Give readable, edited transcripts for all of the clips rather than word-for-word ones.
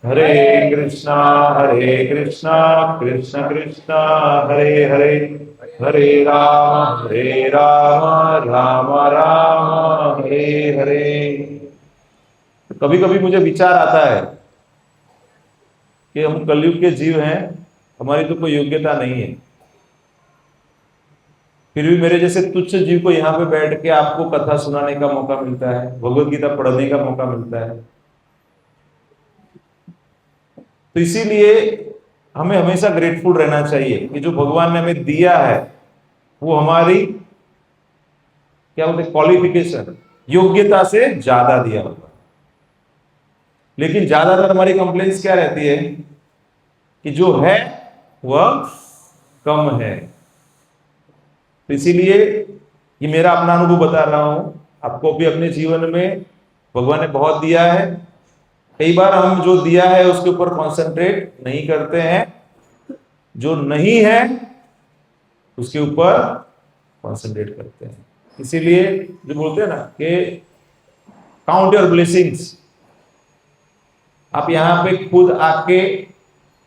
हरे कृष्णा कृष्ण कृष्ण हरे हरे, हरे राम राम राम हरे हरे। कभी कभी मुझे विचार आता है कि हम कलयुग के जीव हैं, हमारी तो कोई योग्यता नहीं है, फिर भी मेरे जैसे तुच्छ जीव को यहाँ पे बैठ के आपको कथा सुनाने का मौका मिलता है, भगवत गीता पढ़ने का मौका मिलता है। तो इसीलिए हमें हमेशा ग्रेटफुल रहना चाहिए कि जो भगवान ने हमें दिया है वो हमारी क्या बोलते क्वालिफिकेशन, योग्यता से ज्यादा दिया होगा। लेकिन ज्यादातर हमारी कंप्लेंट्स क्या रहती है कि जो है वह कम है। तो इसीलिए ये मेरा अपना अनुभव बता रहा हूं, आपको भी अपने जीवन में भगवान ने बहुत दिया है। कई बार हम जो दिया है उसके ऊपर कंसंट्रेट नहीं करते हैं, जो नहीं है उसके ऊपर कंसंट्रेट करते हैं। इसीलिए जो बोलते हैं ना कि काउंट योर ब्लेसिंग्स, आप यहाँ पे खुद आके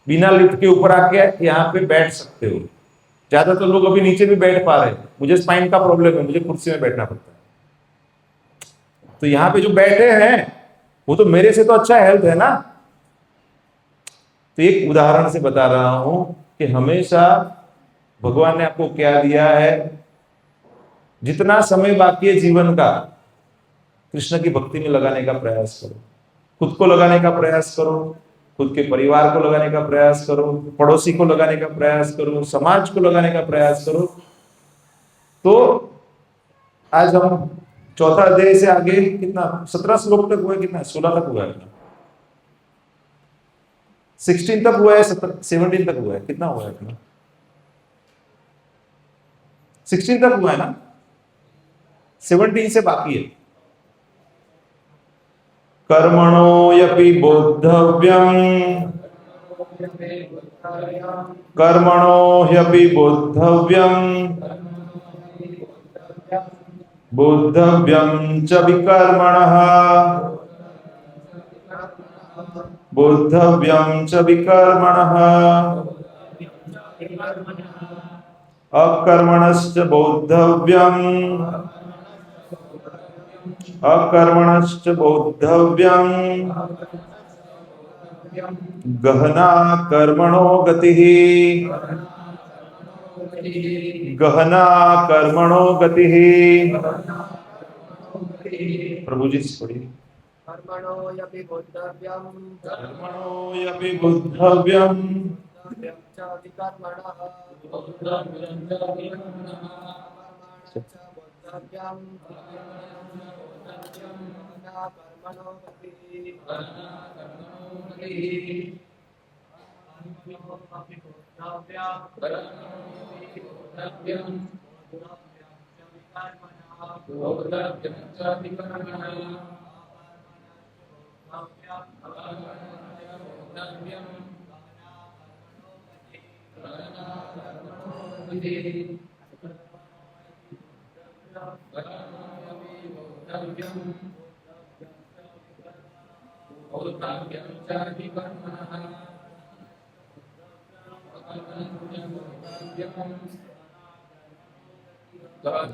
बिना लिफ्ट के ऊपर आके यहाँ पे बैठ सकते हो। ज्यादातर लोग अभी नीचे भी बैठ पा रहे हैं, मुझे स्पाइन का प्रॉब्लम है, मुझे कुर्सी में बैठना पड़ता है। तो यहाँ पे जो बैठे हैं वो तो मेरे से तो अच्छा हेल्थ है ना। तो एक उदाहरण से बता रहा हूं कि हमेशा भगवान ने आपको क्या दिया है, जितना समय बाकी है जीवन का कृष्ण की भक्ति में लगाने का प्रयास करो, खुद को लगाने का प्रयास करो, खुद के परिवार को लगाने का प्रयास करो, पड़ोसी को लगाने का प्रयास करो, समाज को लगाने का प्रयास करो। तो आज हम चौथा अध्याय से आगे कितना 17 श्लोक तक हुआ है, कितना 16 तक हुआ है, 16 तक हुआ है, 17 तक हुआ है, कितना हुआ है अपना 16 तक हुआ है ना, 17 से बाकी है। कर्मणो यपि बोद्धव्यम, कर्मणो ह्यपि बोद्धव्यम, बोद्धव्यम च विकर्मणः, बोद्धव्यम च विकर्मणः, अकर्मणश्च बोद्धव्यम, अकर्मणश्च बोद्धव्यम, गहना कर्मणो गतिः, गहना कर्मणो गतिः। प्रभु जी से पढ़िए। कर्मणो यपि बोद्धव्यं, कर्मणो यपि बोद्धव्यं, च विकर्मणः, च बोद्धव्यं, कर्मणो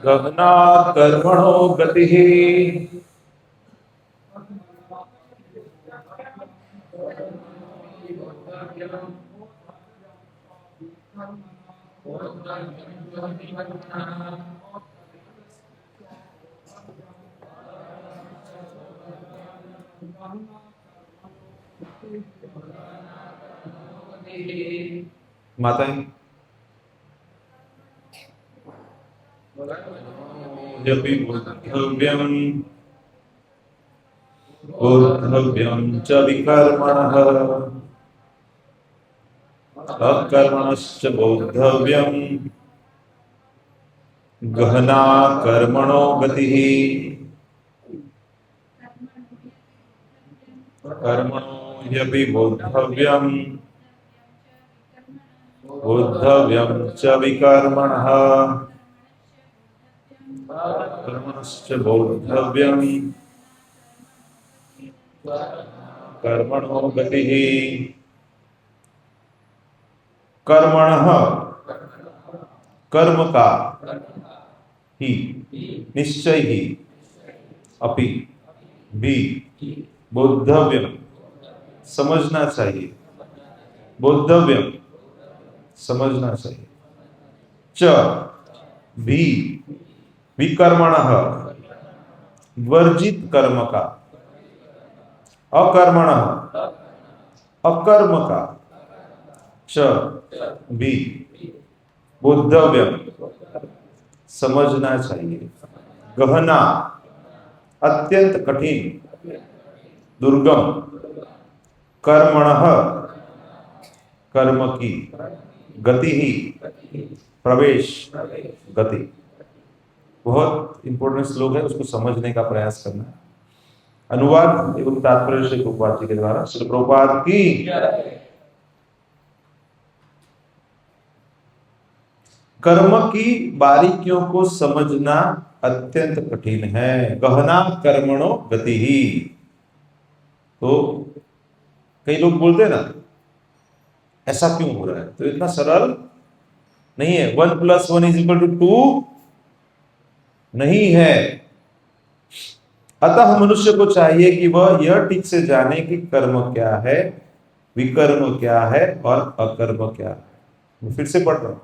गहना कर्मणो गतिः। माता यपि बोद्धव्यं, बोद्धव्यं च विकर्मणः, अकर्मणश्च बोद्धव्यं, गहना कर्मणो गतिः। कर्मणो ह्यपि बोद्धव्यं, बोद्धव्यं च विकर्मणः, कर्मणश्च बोद्धव्यं, कर्मणो गतिः कर्मणः कर्म का ही निश्चय ही अपि भी बोद्धव्यम समझना चाहिए बोद्धव्यम समझना चाहिए च भी विकर्मणः वर्जित कर्म का अकर्मणः अकर्म का च भी बोद्धव्यम समझना चाहिए गहना अत्यंत कठिन दुर्गम कर्मणः कर्म की गति ही प्रवेश गति बहुत इंपॉर्टेंट श्लोक है उसको समझने का प्रयास करना अनुवाद एवं तात्पर्य श्री प्रभुपाद जी के द्वारा श्री प्रभुपाद की कर्म की बारीकियों को समझना अत्यंत कठिन है गहना कर्मणो गति ही तो कई लोग बोलते हैं ना ऐसा क्यों हो रहा है तो इतना सरल नहीं है 1 + 1 = 2 नहीं है अतः मनुष्य को चाहिए कि वह यह ठीक से जाने कि कर्म क्या है विकर्म क्या है और अकर्म क्या है मैं फिर से पढ़ रहा हूं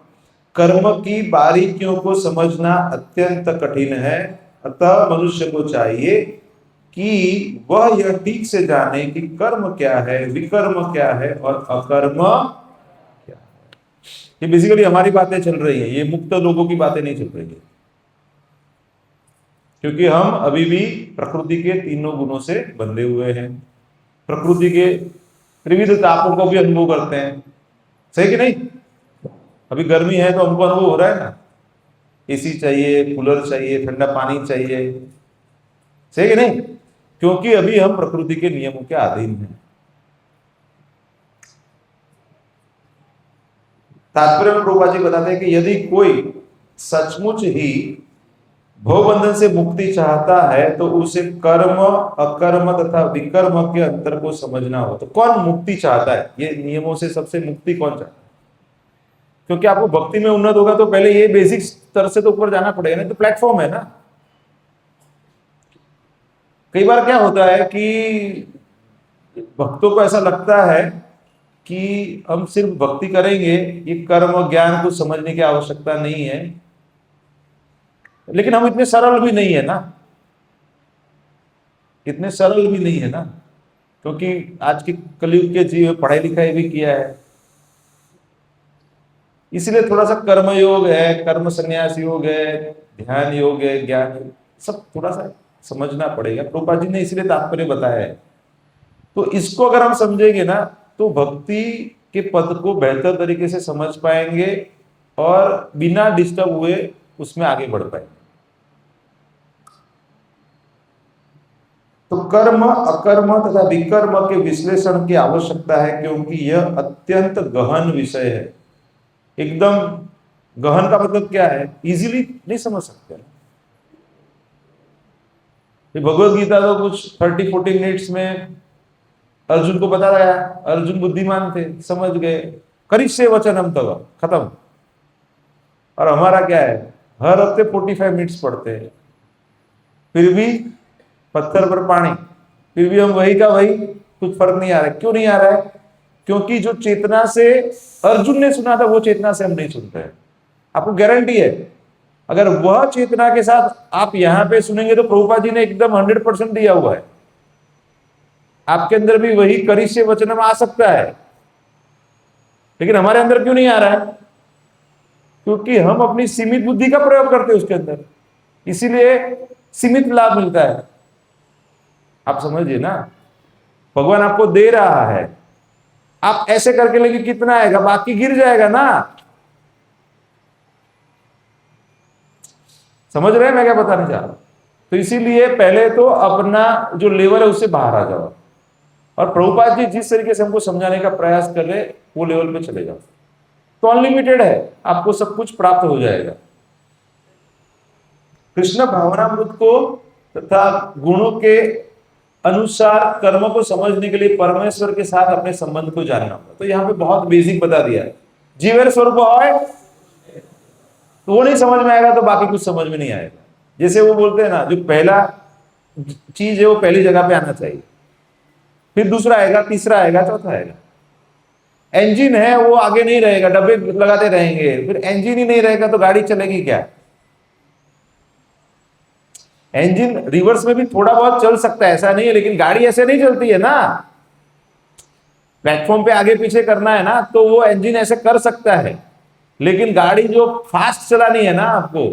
कर्म की बारीकियों को समझना अत्यंत कठिन है अतः मनुष्य को चाहिए कि वह यह ठीक से जाने कि कर्म क्या है विकर्म क्या है और अकर्म क्या है ये बेसिकली हमारी बातें चल रही है ये मुक्त लोगों की बातें नहीं चल रही है क्योंकि हम अभी भी प्रकृति के तीनों गुणों से बंधे हुए हैं प्रकृति के त्रिविध तापों को भी अनुभव करते हैं सही कि नहीं अभी गर्मी है तो हमको अनुभव हो रहा है ना एसी चाहिए कूलर चाहिए ठंडा पानी चाहिए सही कि नहीं क्योंकि अभी हम प्रकृति के नियमों के अधीन हैं तात्पर्य में प्रभुपाद जी बताते हैं कि यदि कोई सचमुच ही भवबंधन से मुक्ति चाहता है तो उसे कर्म अकर्म तथा विकर्म के अंतर को समझना हो तो कौन मुक्ति चाहता है ये नियमों से सबसे मुक्ति कौन चाहता है क्योंकि आपको भक्ति में उन्नत होगा तो पहले ये बेसिक स्तर से तो ऊपर जाना पड़ेगा नहीं तो प्लेटफॉर्म है ना कई बार क्या होता है कि भक्तों को ऐसा लगता है कि हम सिर्फ भक्ति करेंगे ये कर्म ज्ञान को समझने की आवश्यकता नहीं है लेकिन हम इतने सरल भी नहीं है ना इतने सरल भी नहीं है ना क्योंकि आज के कलयुग के जीव पढ़ाई लिखाई भी किया है इसलिए थोड़ा सा कर्म योग है कर्म संन्यास योग है ध्यान योग है ज्ञान सब थोड़ा सा समझना पड़ेगा प्रभुपाद जी ने इसलिए तात्पर्य बताया है तो इसको अगर हम समझेंगे ना तो भक्ति के पद को बेहतर तरीके से समझ पाएंगे और बिना डिस्टर्ब हुए उसमें आगे बढ़ पाएंगे तो कर्म अकर्म तथा विकर्म के विश्लेषण की आवश्यकता है क्योंकि यह अत्यंत गहन विषय है एकदम गहन का मतलब क्या है इजीली नहीं समझ सकते भगवत गीता तो कुछ 30-40 मिनट्स में अर्जुन को बता गया अर्जुन बुद्धिमान थे समझ गए करिष्ये वचनम तव खत्म और हमारा क्या है हर हफ्ते 45 मिनट्स पढ़ते हैं फिर भी पत्थर पर पानी फिर भी हम वही का वही कुछ फर्क नहीं आ रहा है क्यों नहीं आ रहा है क्योंकि जो चेतना से अर्जुन ने सुना था वो चेतना से हम नहीं सुन रहे आपको गारंटी है अगर वह चेतना के साथ आप यहां पे सुनेंगे तो प्रभुपाद जी ने एकदम 100% दिया हुआ है आपके अंदर भी वही करिष्ये वचनम आ सकता है लेकिन हमारे अंदर क्यों नहीं आ रहा है क्योंकि हम अपनी सीमित बुद्धि का प्रयोग करते हैं उसके अंदर इसीलिए सीमित लाभ मिलता है आप समझिए ना भगवान आपको दे रहा है आप ऐसे करके लेंगे कितना आएगा बाकी गिर जाएगा ना समझ रहे हैं मैं क्या बताना चाह रहा हूं तो इसीलिए पहले तो अपना जो लेवल है उससे बाहर आ जाओ और प्रभुपाद जी जिस तरीके से हमको समझाने का प्रयास कर रहे वो लेवल पे चले जाओ तो अनलिमिटेड है आपको सब कुछ प्राप्त हो जाएगा कृष्ण भावनामृत को तथा गुणों के अनुसार कर्म को समझने के लिए परमेश्वर के साथ अपने संबंध को जानना होगा। तो यहाँ पे बहुत बेसिक बता दिया है, जीवेर स्वरूप है तो वो नहीं समझ में आएगा तो बाकी कुछ समझ में नहीं आएगा। जैसे वो बोलते हैं ना, जो पहला चीज है वो पहली जगह पे आना चाहिए, फिर दूसरा आएगा, तीसरा आएगा, चौथा आएगा। इंजन है वो आगे नहीं रहेगा, डब्बे लगाते रहेंगे, फिर इंजन ही नहीं रहेगा तो गाड़ी चलेगी क्या? इंजन रिवर्स में भी थोड़ा बहुत चल सकता है, ऐसा नहीं है, लेकिन गाड़ी ऐसे नहीं चलती है ना। प्लेटफॉर्म पे आगे पीछे करना है ना तो वो इंजन ऐसे कर सकता है, लेकिन गाड़ी जो फास्ट चलानी है ना आपको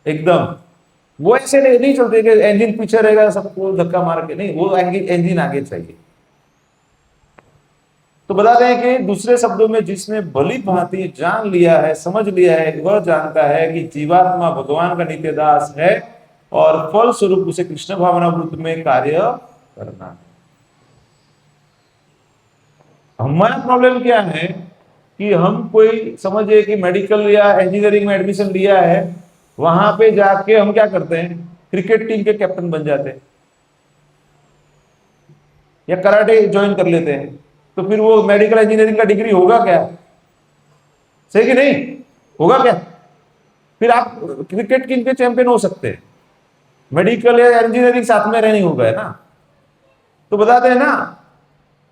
एकदम, वो ऐसे नहीं चलती कि इंजन पीछे रहेगा सबको धक्का मार के, नहीं, वो इंजन आगे चाहिए। तो बताते हैं कि दूसरे शब्दों में जिसने भली भांति जान लिया है, समझ लिया है, वह जानता है कि जीवात्मा भगवान का नित्य दास है और फल स्वरूप उसे कृष्ण भावनामृत में कार्य करना है। हमारा प्रॉब्लम क्या है कि हम कोई समझिए कि मेडिकल या इंजीनियरिंग में एडमिशन लिया है, वहां पे जाके हम क्या करते हैं, क्रिकेट टीम के कैप्टन बन जाते हैं या कराटे ज्वाइन कर लेते हैं, तो फिर वो मेडिकल इंजीनियरिंग का डिग्री होगा क्या? सही कि नहीं होगा क्या? फिर आप क्रिकेट टीम के चैंपियन हो सकते हैं, मेडिकल या इंजीनियरिंग साथ में रहनी होगा, है ना। तो बताते हैं ना,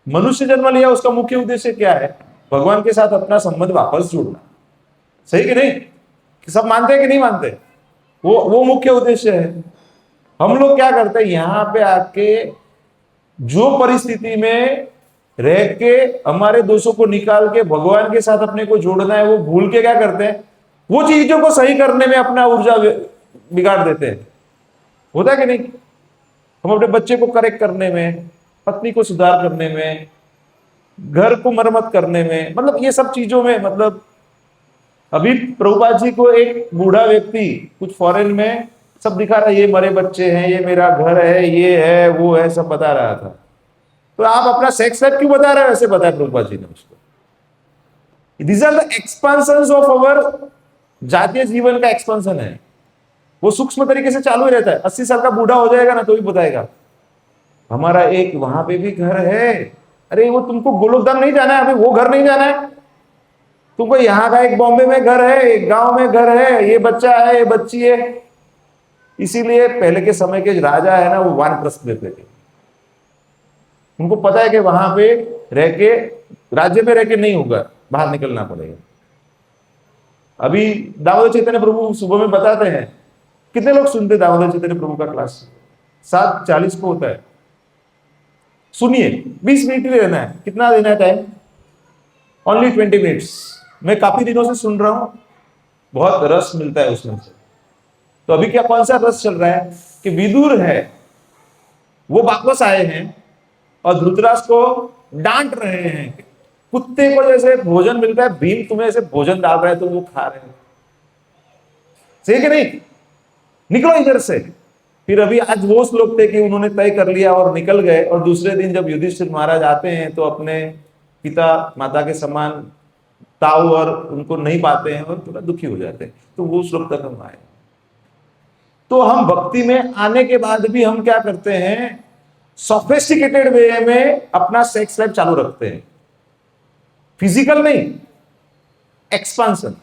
मनुष्य जन्म लिया उसका मुख्य उद्देश्य क्या है? भगवान के साथ अपना संबंध वापस जोड़ना। सही कि नहीं? सब मानते हैं कि नहीं मानते? वो मुख्य उद्देश्य है। हम लोग क्या करते हैं, यहां पे आके जो परिस्थिति में रह के हमारे दोषों को निकाल के भगवान के साथ अपने को जोड़ना है, वो भूल के क्या करते हैं, वो चीजों को सही करने में अपना ऊर्जा बिगाड़ देते हैं। होता है कि नहीं? हम अपने बच्चे को करेक्ट करने में, पत्नी को सुधार करने में, घर को मरम्मत करने में, मतलब ये सब चीजों में, मतलब अभी प्रभुपाद जी को एक बूढ़ा व्यक्ति कुछ फॉरेन में सब दिखा रहा है, ये मरे बच्चे हैं, ये मेरा घर है, ये है, वो है, सब बता रहा था। तो आप अपना सेक्स लाइफ क्यों बता रहे हो? ऐसे बताया प्रभुपाद जी ने उसको। These are the expansions of our, जातीय जीवन का एक्सपांशन है, वो सूक्ष्म तरीके से चालू ही रहता है। 80 साल का बूढ़ा हो जाएगा ना तो भी बताएगा, हमारा एक वहां पे भी घर है। अरे वो तुमको गोलोकधाम नहीं जाना है, अभी वो घर नहीं जाना है तुमको, यहाँ का एक बॉम्बे में घर है, एक गांव में घर है, ये बच्चा है, ये बच्ची है। इसीलिए पहले के समय के राजा है ना, वो वानप्रस्थ लेते थे। उनको पता है कि वहां पे रह के, राज्य में रह के नहीं होगा, बाहर निकलना पड़ेगा। अभी दामोदर चैतन्य प्रभु सुबह में बताते हैं, कितने लोग सुनते दामोदर चैतन्य प्रभु का क्लास? 7:40 को होता है। सुनिए, 20 मिनट ही रहना है। कितना देना है टाइम? Only 20 minutes. मैं काफी दिनों से सुन रहा हूं, बहुत रस मिलता है उसमें से। तो अभी क्या, कौन सा रस चल रहा है कि विदुर है, वो वापस आए हैं और धृतराष्ट्र को डांट रहे हैं। कुत्ते को जैसे भोजन मिलता है, भीम तुम्हें ऐसे भोजन डाल रहा है तो वो खा रहे हैं। सही कि नहीं? निकलो इधर से। फिर अभी आज वो श्लोक थे कि उन्होंने तय कर लिया और निकल गए, और दूसरे दिन जब युधिष्ठिर महाराज आते हैं तो अपने पिता माता के समान ताऊ और उनको नहीं पाते हैं और थोड़ा दुखी हो जाते हैं। तो वो श्लोक तक हम आए। तो हम भक्ति में आने के बाद भी हम क्या करते हैं, सोफिस्टिकेटेड वे में अपना सेक्स लाइफ चालू रखते हैं। फिजिकल नहीं, एक्सपांशन।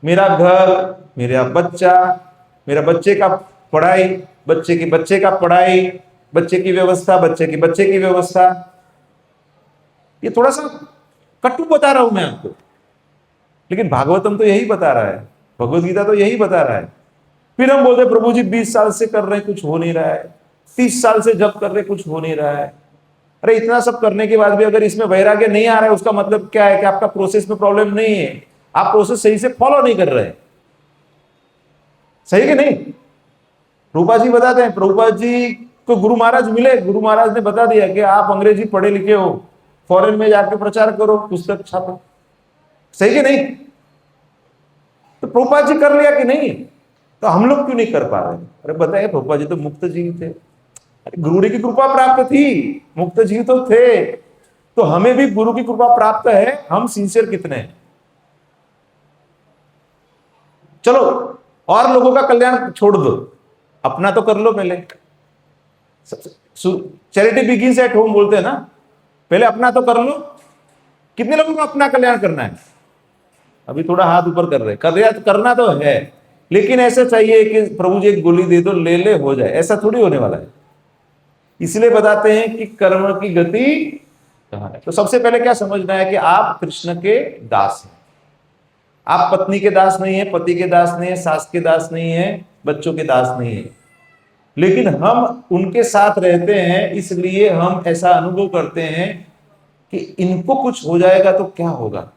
मेरा घर, मेरा बच्चा, मेरा बच्चे का पढ़ाई, बच्चे की बच्चे का पढ़ाई, बच्चे की व्यवस्था, बच्चे की बच्चे की व्यवस्था। ये थोड़ा सा कटु बता रहा हूं मैं आपको, लेकिन भागवतम तो यही बता रहा है, भगवत गीता तो यही बता रहा है। फिर हम बोलते प्रभु जी 20 साल से कर रहे हैं, कुछ हो नहीं रहा है, 30 साल से जब कर रहे कुछ हो नहीं रहा है। अरे इतना सब करने के बाद भी अगर इसमें वैराग्य नहीं आ रहा है, उसका मतलब क्या है कि आपका प्रोसेस में प्रॉब्लम नहीं है, आप प्रोसेस सही से फॉलो नहीं कर रहे। सही कि नहीं? प्रभुपाद जी बताते हैं, प्रभुपाद जी को गुरु महाराज मिले, गुरु महाराज ने बता दिया कि आप अंग्रेजी पढ़े लिखे हो, फॉरेन में जाके प्रचार करो, पुस्तक छापो। सही कि नहीं? तो प्रभुपाद जी कर लिया कि नहीं? तो हम लोग क्यों नहीं कर पा रहे? अरे बताइए, प्रभुपाद जी तो मुक्त जीव थे, गुरु की कृपा प्राप्त थी, मुक्त जीव तो थे, तो हमें भी गुरु की कृपा प्राप्त है। हम सिंसियर कितने हैं? चलो, और लोगों का कल्याण छोड़ दो, अपना तो कर लो पहले। चैरिटी बिगिंस एट होम बोलते हैं ना, पहले अपना तो कर लो। कितने लोगों को अपना कल्याण करना है? अभी थोड़ा हाथ ऊपर कर रहे, करना तो है, लेकिन ऐसा चाहिए कि प्रभु जी एक गोली दे दो, ले ले हो जाए, ऐसा थोड़ी होने वाला है। इसलिए बताते हैं कि कर्म की गति कहां है। तो सबसे पहले क्या समझना है कि आप कृष्ण के दास हैं। आप पत्नी के दास नहीं है, पति के दास नहीं है, सास के दास नहीं है, बच्चों के दास नहीं है, लेकिन हम उनके साथ रहते हैं, इसलिए हम ऐसा अनुभव करते हैं कि इनको कुछ हो जाएगा तो क्या होगा।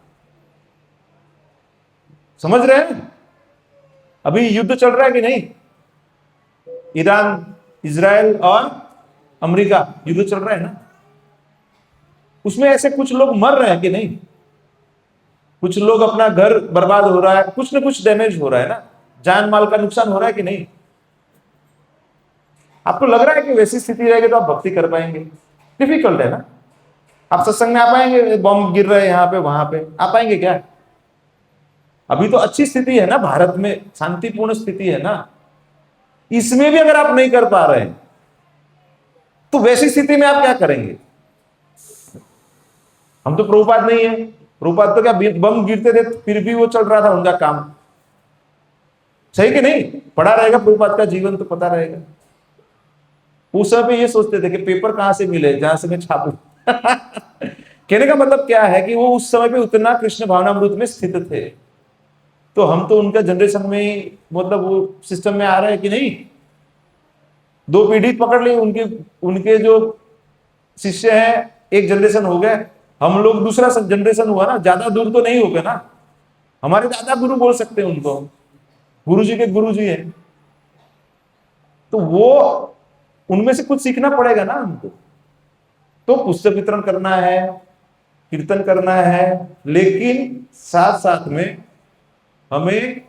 समझ रहे हैं? अभी युद्ध चल रहा है कि नहीं? ईरान, इजराइल और अमेरिका युद्ध चल रहा है ना। उसमें ऐसे कुछ लोग मर रहे हैं कि नहीं? कुछ लोग, अपना घर बर्बाद हो रहा है, कुछ ना कुछ डैमेज हो रहा है ना, जान माल का नुकसान हो रहा है कि नहीं? आपको लग रहा है कि वैसी स्थिति रहेगी तो आप भक्ति कर पाएंगे? डिफिकल्ट है ना। आप सत्संग में आ पाएंगे? बॉम्ब गिर रहे हैं यहाँ पे वहां पे, आ पाएंगे क्या? अभी तो अच्छी स्थिति है ना, भारत में शांतिपूर्ण स्थिति है ना, इसमें भी अगर आप नहीं कर पा रहे हैं तो वैसी स्थिति में आप क्या करेंगे? हम तो प्रभुपाद नहीं है, प्रभुपाद तो क्या बम गिरते थे फिर भी वो चल रहा था उनका काम, सही कि नहीं? पढ़ा रहेगा प्रभुपाद का जीवन तो पता रहेगा। उस समय पे ये सोचते थे कि पेपर कहां से मिले जहां से मैं छापू। कहने का मतलब क्या है कि वो उस समय पे उतना कृष्ण भावनामृत में स्थित थे, तो हम तो उनका जनरेशन में ही, मतलब वो सिस्टम में आ रहे हैं कि नहीं। दो पीढ़ी पकड़ ली, उनके उनके जो शिष्य हैं एक जनरेशन हो गए, हम लोग दूसरा जनरेशन हुआ ना, ज्यादा दूर तो नहीं हो गए ना। हमारे दादा गुरु बोल सकते हैं उनको, गुरु जी के गुरु जी हैं, तो वो उनमें से कुछ सीखना पड़ेगा ना हमको। तो पुस्तक वितरण करना है, कीर्तन करना है, लेकिन साथ साथ में हमें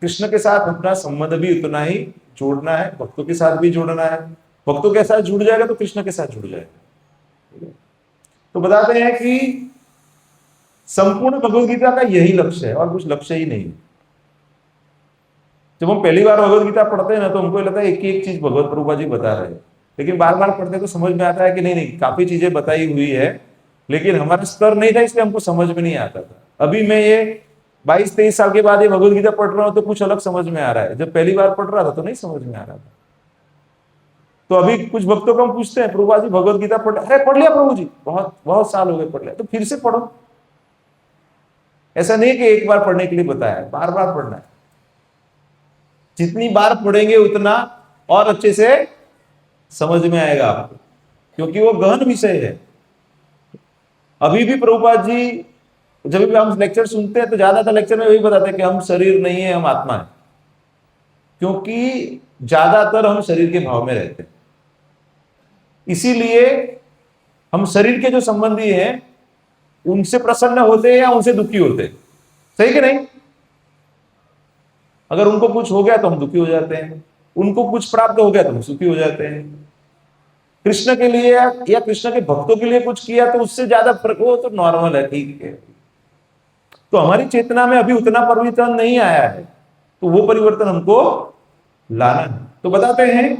कृष्ण के साथ अपना संबंध भी उतना ही जोड़ना है, भक्तों के साथ भी जोड़ना है। भक्तों के साथ जुड़ जाएगा तो कृष्ण के साथ जुड़ जाएगा। तो बताते हैं कि संपूर्ण भगवत गीता का यही लक्ष्य है और कुछ लक्ष्य ही नहीं। जब हम पहली बार भगवत गीता पढ़ते हैं ना, तो हमको लगता है एक ही एक चीज भगवत प्रभुपा जी बता रहे हैं, लेकिन बार बार पढ़ते तो समझ में आता है कि नहीं नहीं, काफी चीजें बताई हुई है, लेकिन हमारा स्तर नहीं था इसलिए हमको समझ में नहीं आता था। अभी मैं ये 22-23 साल के बाद ये भगवत गीता पढ़ रहा हूं तो कुछ अलग समझ में आ रहा है, जब पहली बार पढ़ रहा था तो नहीं समझ में आ रहा था। तो अभी कुछ भक्तों को हम पूछते हैं, प्रभुपा जी भगवत गीता पढ़, अरे पढ़ लिया प्रभु जी, बहुत बहुत साल हो गए पढ़ लिया, तो फिर से पढ़ो। ऐसा नहीं कि एक बार पढ़ने के लिए बताया है, बार बार पढ़ना है। जितनी बार पढ़ेंगे उतना और अच्छे से समझ में आएगा आपको, क्योंकि वो गहन विषय है। अभी भी प्रभुपाद जी जब भी हम लेक्चर सुनते हैं तो ज्यादातर लेक्चर में वही बताते हैं कि हम शरीर नहीं है, हम आत्मा है, क्योंकि ज्यादातर हम शरीर के भाव में रहते हैं। इसीलिए हम शरीर के जो संबंधी हैं उनसे प्रसन्न होते हैं या उनसे दुखी होते हैं, सही कि नहीं? अगर उनको कुछ हो गया तो हम दुखी हो जाते हैं, उनको कुछ प्राप्त हो गया तो हम सुखी हो जाते हैं। कृष्ण के लिए या कृष्ण के भक्तों के लिए कुछ किया तो उससे ज्यादा फर्क, वो तो नॉर्मल है, ठीक है। तो हमारी चेतना में अभी उतना परिवर्तन नहीं आया है, तो वो परिवर्तन हमको लाना है। तो बताते हैं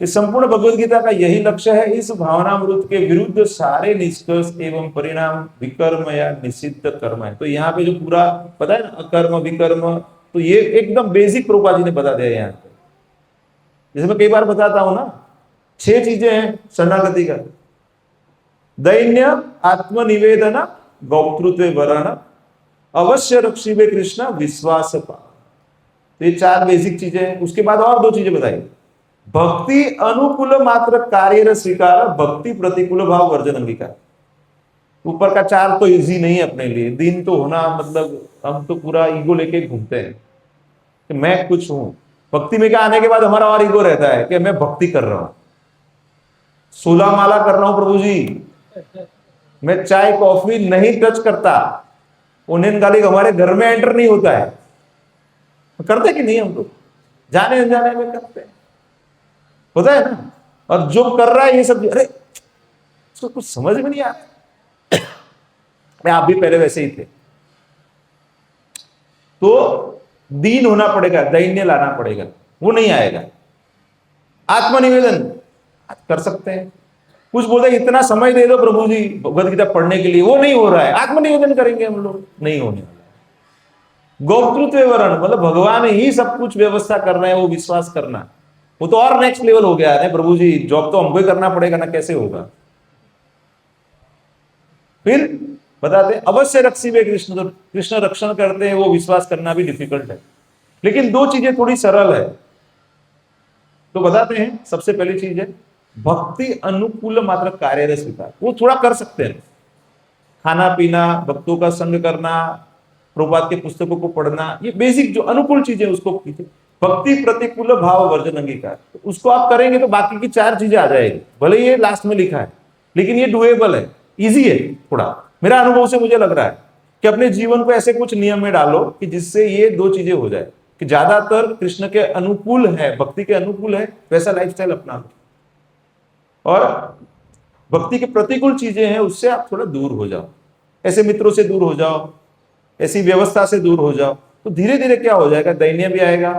कि संपूर्ण भगवत गीता का यही लक्ष्य है। इस भावनामृत के विरुद्ध सारे निष्कर्ष एवं परिणाम विकर्म या निषिद्ध कर्म है। तो यहाँ पे जो पूरा पता है ना, अकर्म विकर्म, तो ये एकदम बेसिक प्रभुपाद जी ने बता दिया यहाँ पे। जैसे मैं कई बार बताता हूं ना, 6 चीजें हैं शरणागति का: दैन्य, आत्मनिवेदन, गौतृत्व वर्ण, अवश्य रक्षिबे कृष्ण, विश्वास पा। तो ये 4 बेसिक चीजें हैं। उसके बाद और 2 चीजें बताई: भक्ति अनुकूल मात्र कार्य स्वीकार, भक्ति प्रतिकूल भाव वर्जन अंगीकार। ऊपर का 4 तो इजी नहीं है अपने लिए, दिन तो होना, मतलब हम तो पूरा ईगो लेके घूमते हैं कि मैं कुछ हूं। भक्ति में क्या आने के बाद हमारा और ईगो रहता है कि मैं भक्ति कर रहा हूं, 16 माला कर रहा हूं प्रभु जी, मैं चाय कॉफी नहीं टच करता, उन्हें गाली हमारे घर में एंटर नहीं होता है। करते कि नहीं हम लोग? जाने अनजाने में करते हैं, होता है ना। और जो कर रहा है ये सब, अरे उसको कुछ समझ में नहीं आता। मैं आप भी पहले वैसे ही थे। तो दीन होना पड़ेगा, दैन्य लाना पड़ेगा, वो नहीं आएगा। आत्मनिवेदन, कर सकते हैं। कुछ बोलते हैं इतना समय दे दो प्रभु जी भगवत गीता पढ़ने के लिए, वो नहीं हो रहा है। आत्मनिवेदन करेंगे हम लोग, नहीं होने वाला। गोप्तृत्व वरण मतलब भगवान ही सब कुछ व्यवस्था कर रहे हैं, वो विश्वास करना, वो तो और नेक्स्ट लेवल हो गया है। प्रभु जी जॉब तो हमको ही करना पड़ेगा ना, कैसे होगा। फिर बताते हैं अवश्य रक्षिबे कृष्ण, तो कृष्ण रक्षण करते हैं, वो विश्वास करना भी डिफिकल्ट है। लेकिन दो चीजें थोड़ी सरल है, तो बताते हैं। सबसे पहली चीज है भक्ति अनुकूल मात्र कार्य स्वीकार, वो थोड़ा कर सकते हैं। खाना पीना, भक्तों का संग करना, प्रभुपाद के पुस्तकों को पढ़ना, ये बेसिक जो अनुकूल चीजें उसको कीजिए। भक्ति प्रतिकूल भाव वर्जन अंगीकार, तो उसको आप करेंगे तो बाकी की चार चीजें आ जाएगी। भले ये लास्ट में लिखा है लेकिन ये डुएबल है, इजी है। थोड़ा मेरा अनुभव से मुझे लग रहा है कि अपने जीवन को ऐसे कुछ नियम में डालो कि जिससे ये दो चीजें हो जाए कि ज्यादातर कृष्ण के अनुकूल है, भक्ति के अनुकूल है, वैसा लाइफस्टाइल अपना लो, और भक्ति के प्रतिकूल चीजें हैं उससे आप थोड़ा दूर हो जाओ, ऐसे मित्रों से दूर हो जाओ, ऐसी व्यवस्था से दूर हो जाओ। तो धीरे धीरे क्या हो जाएगा, दैन्य भी आएगा,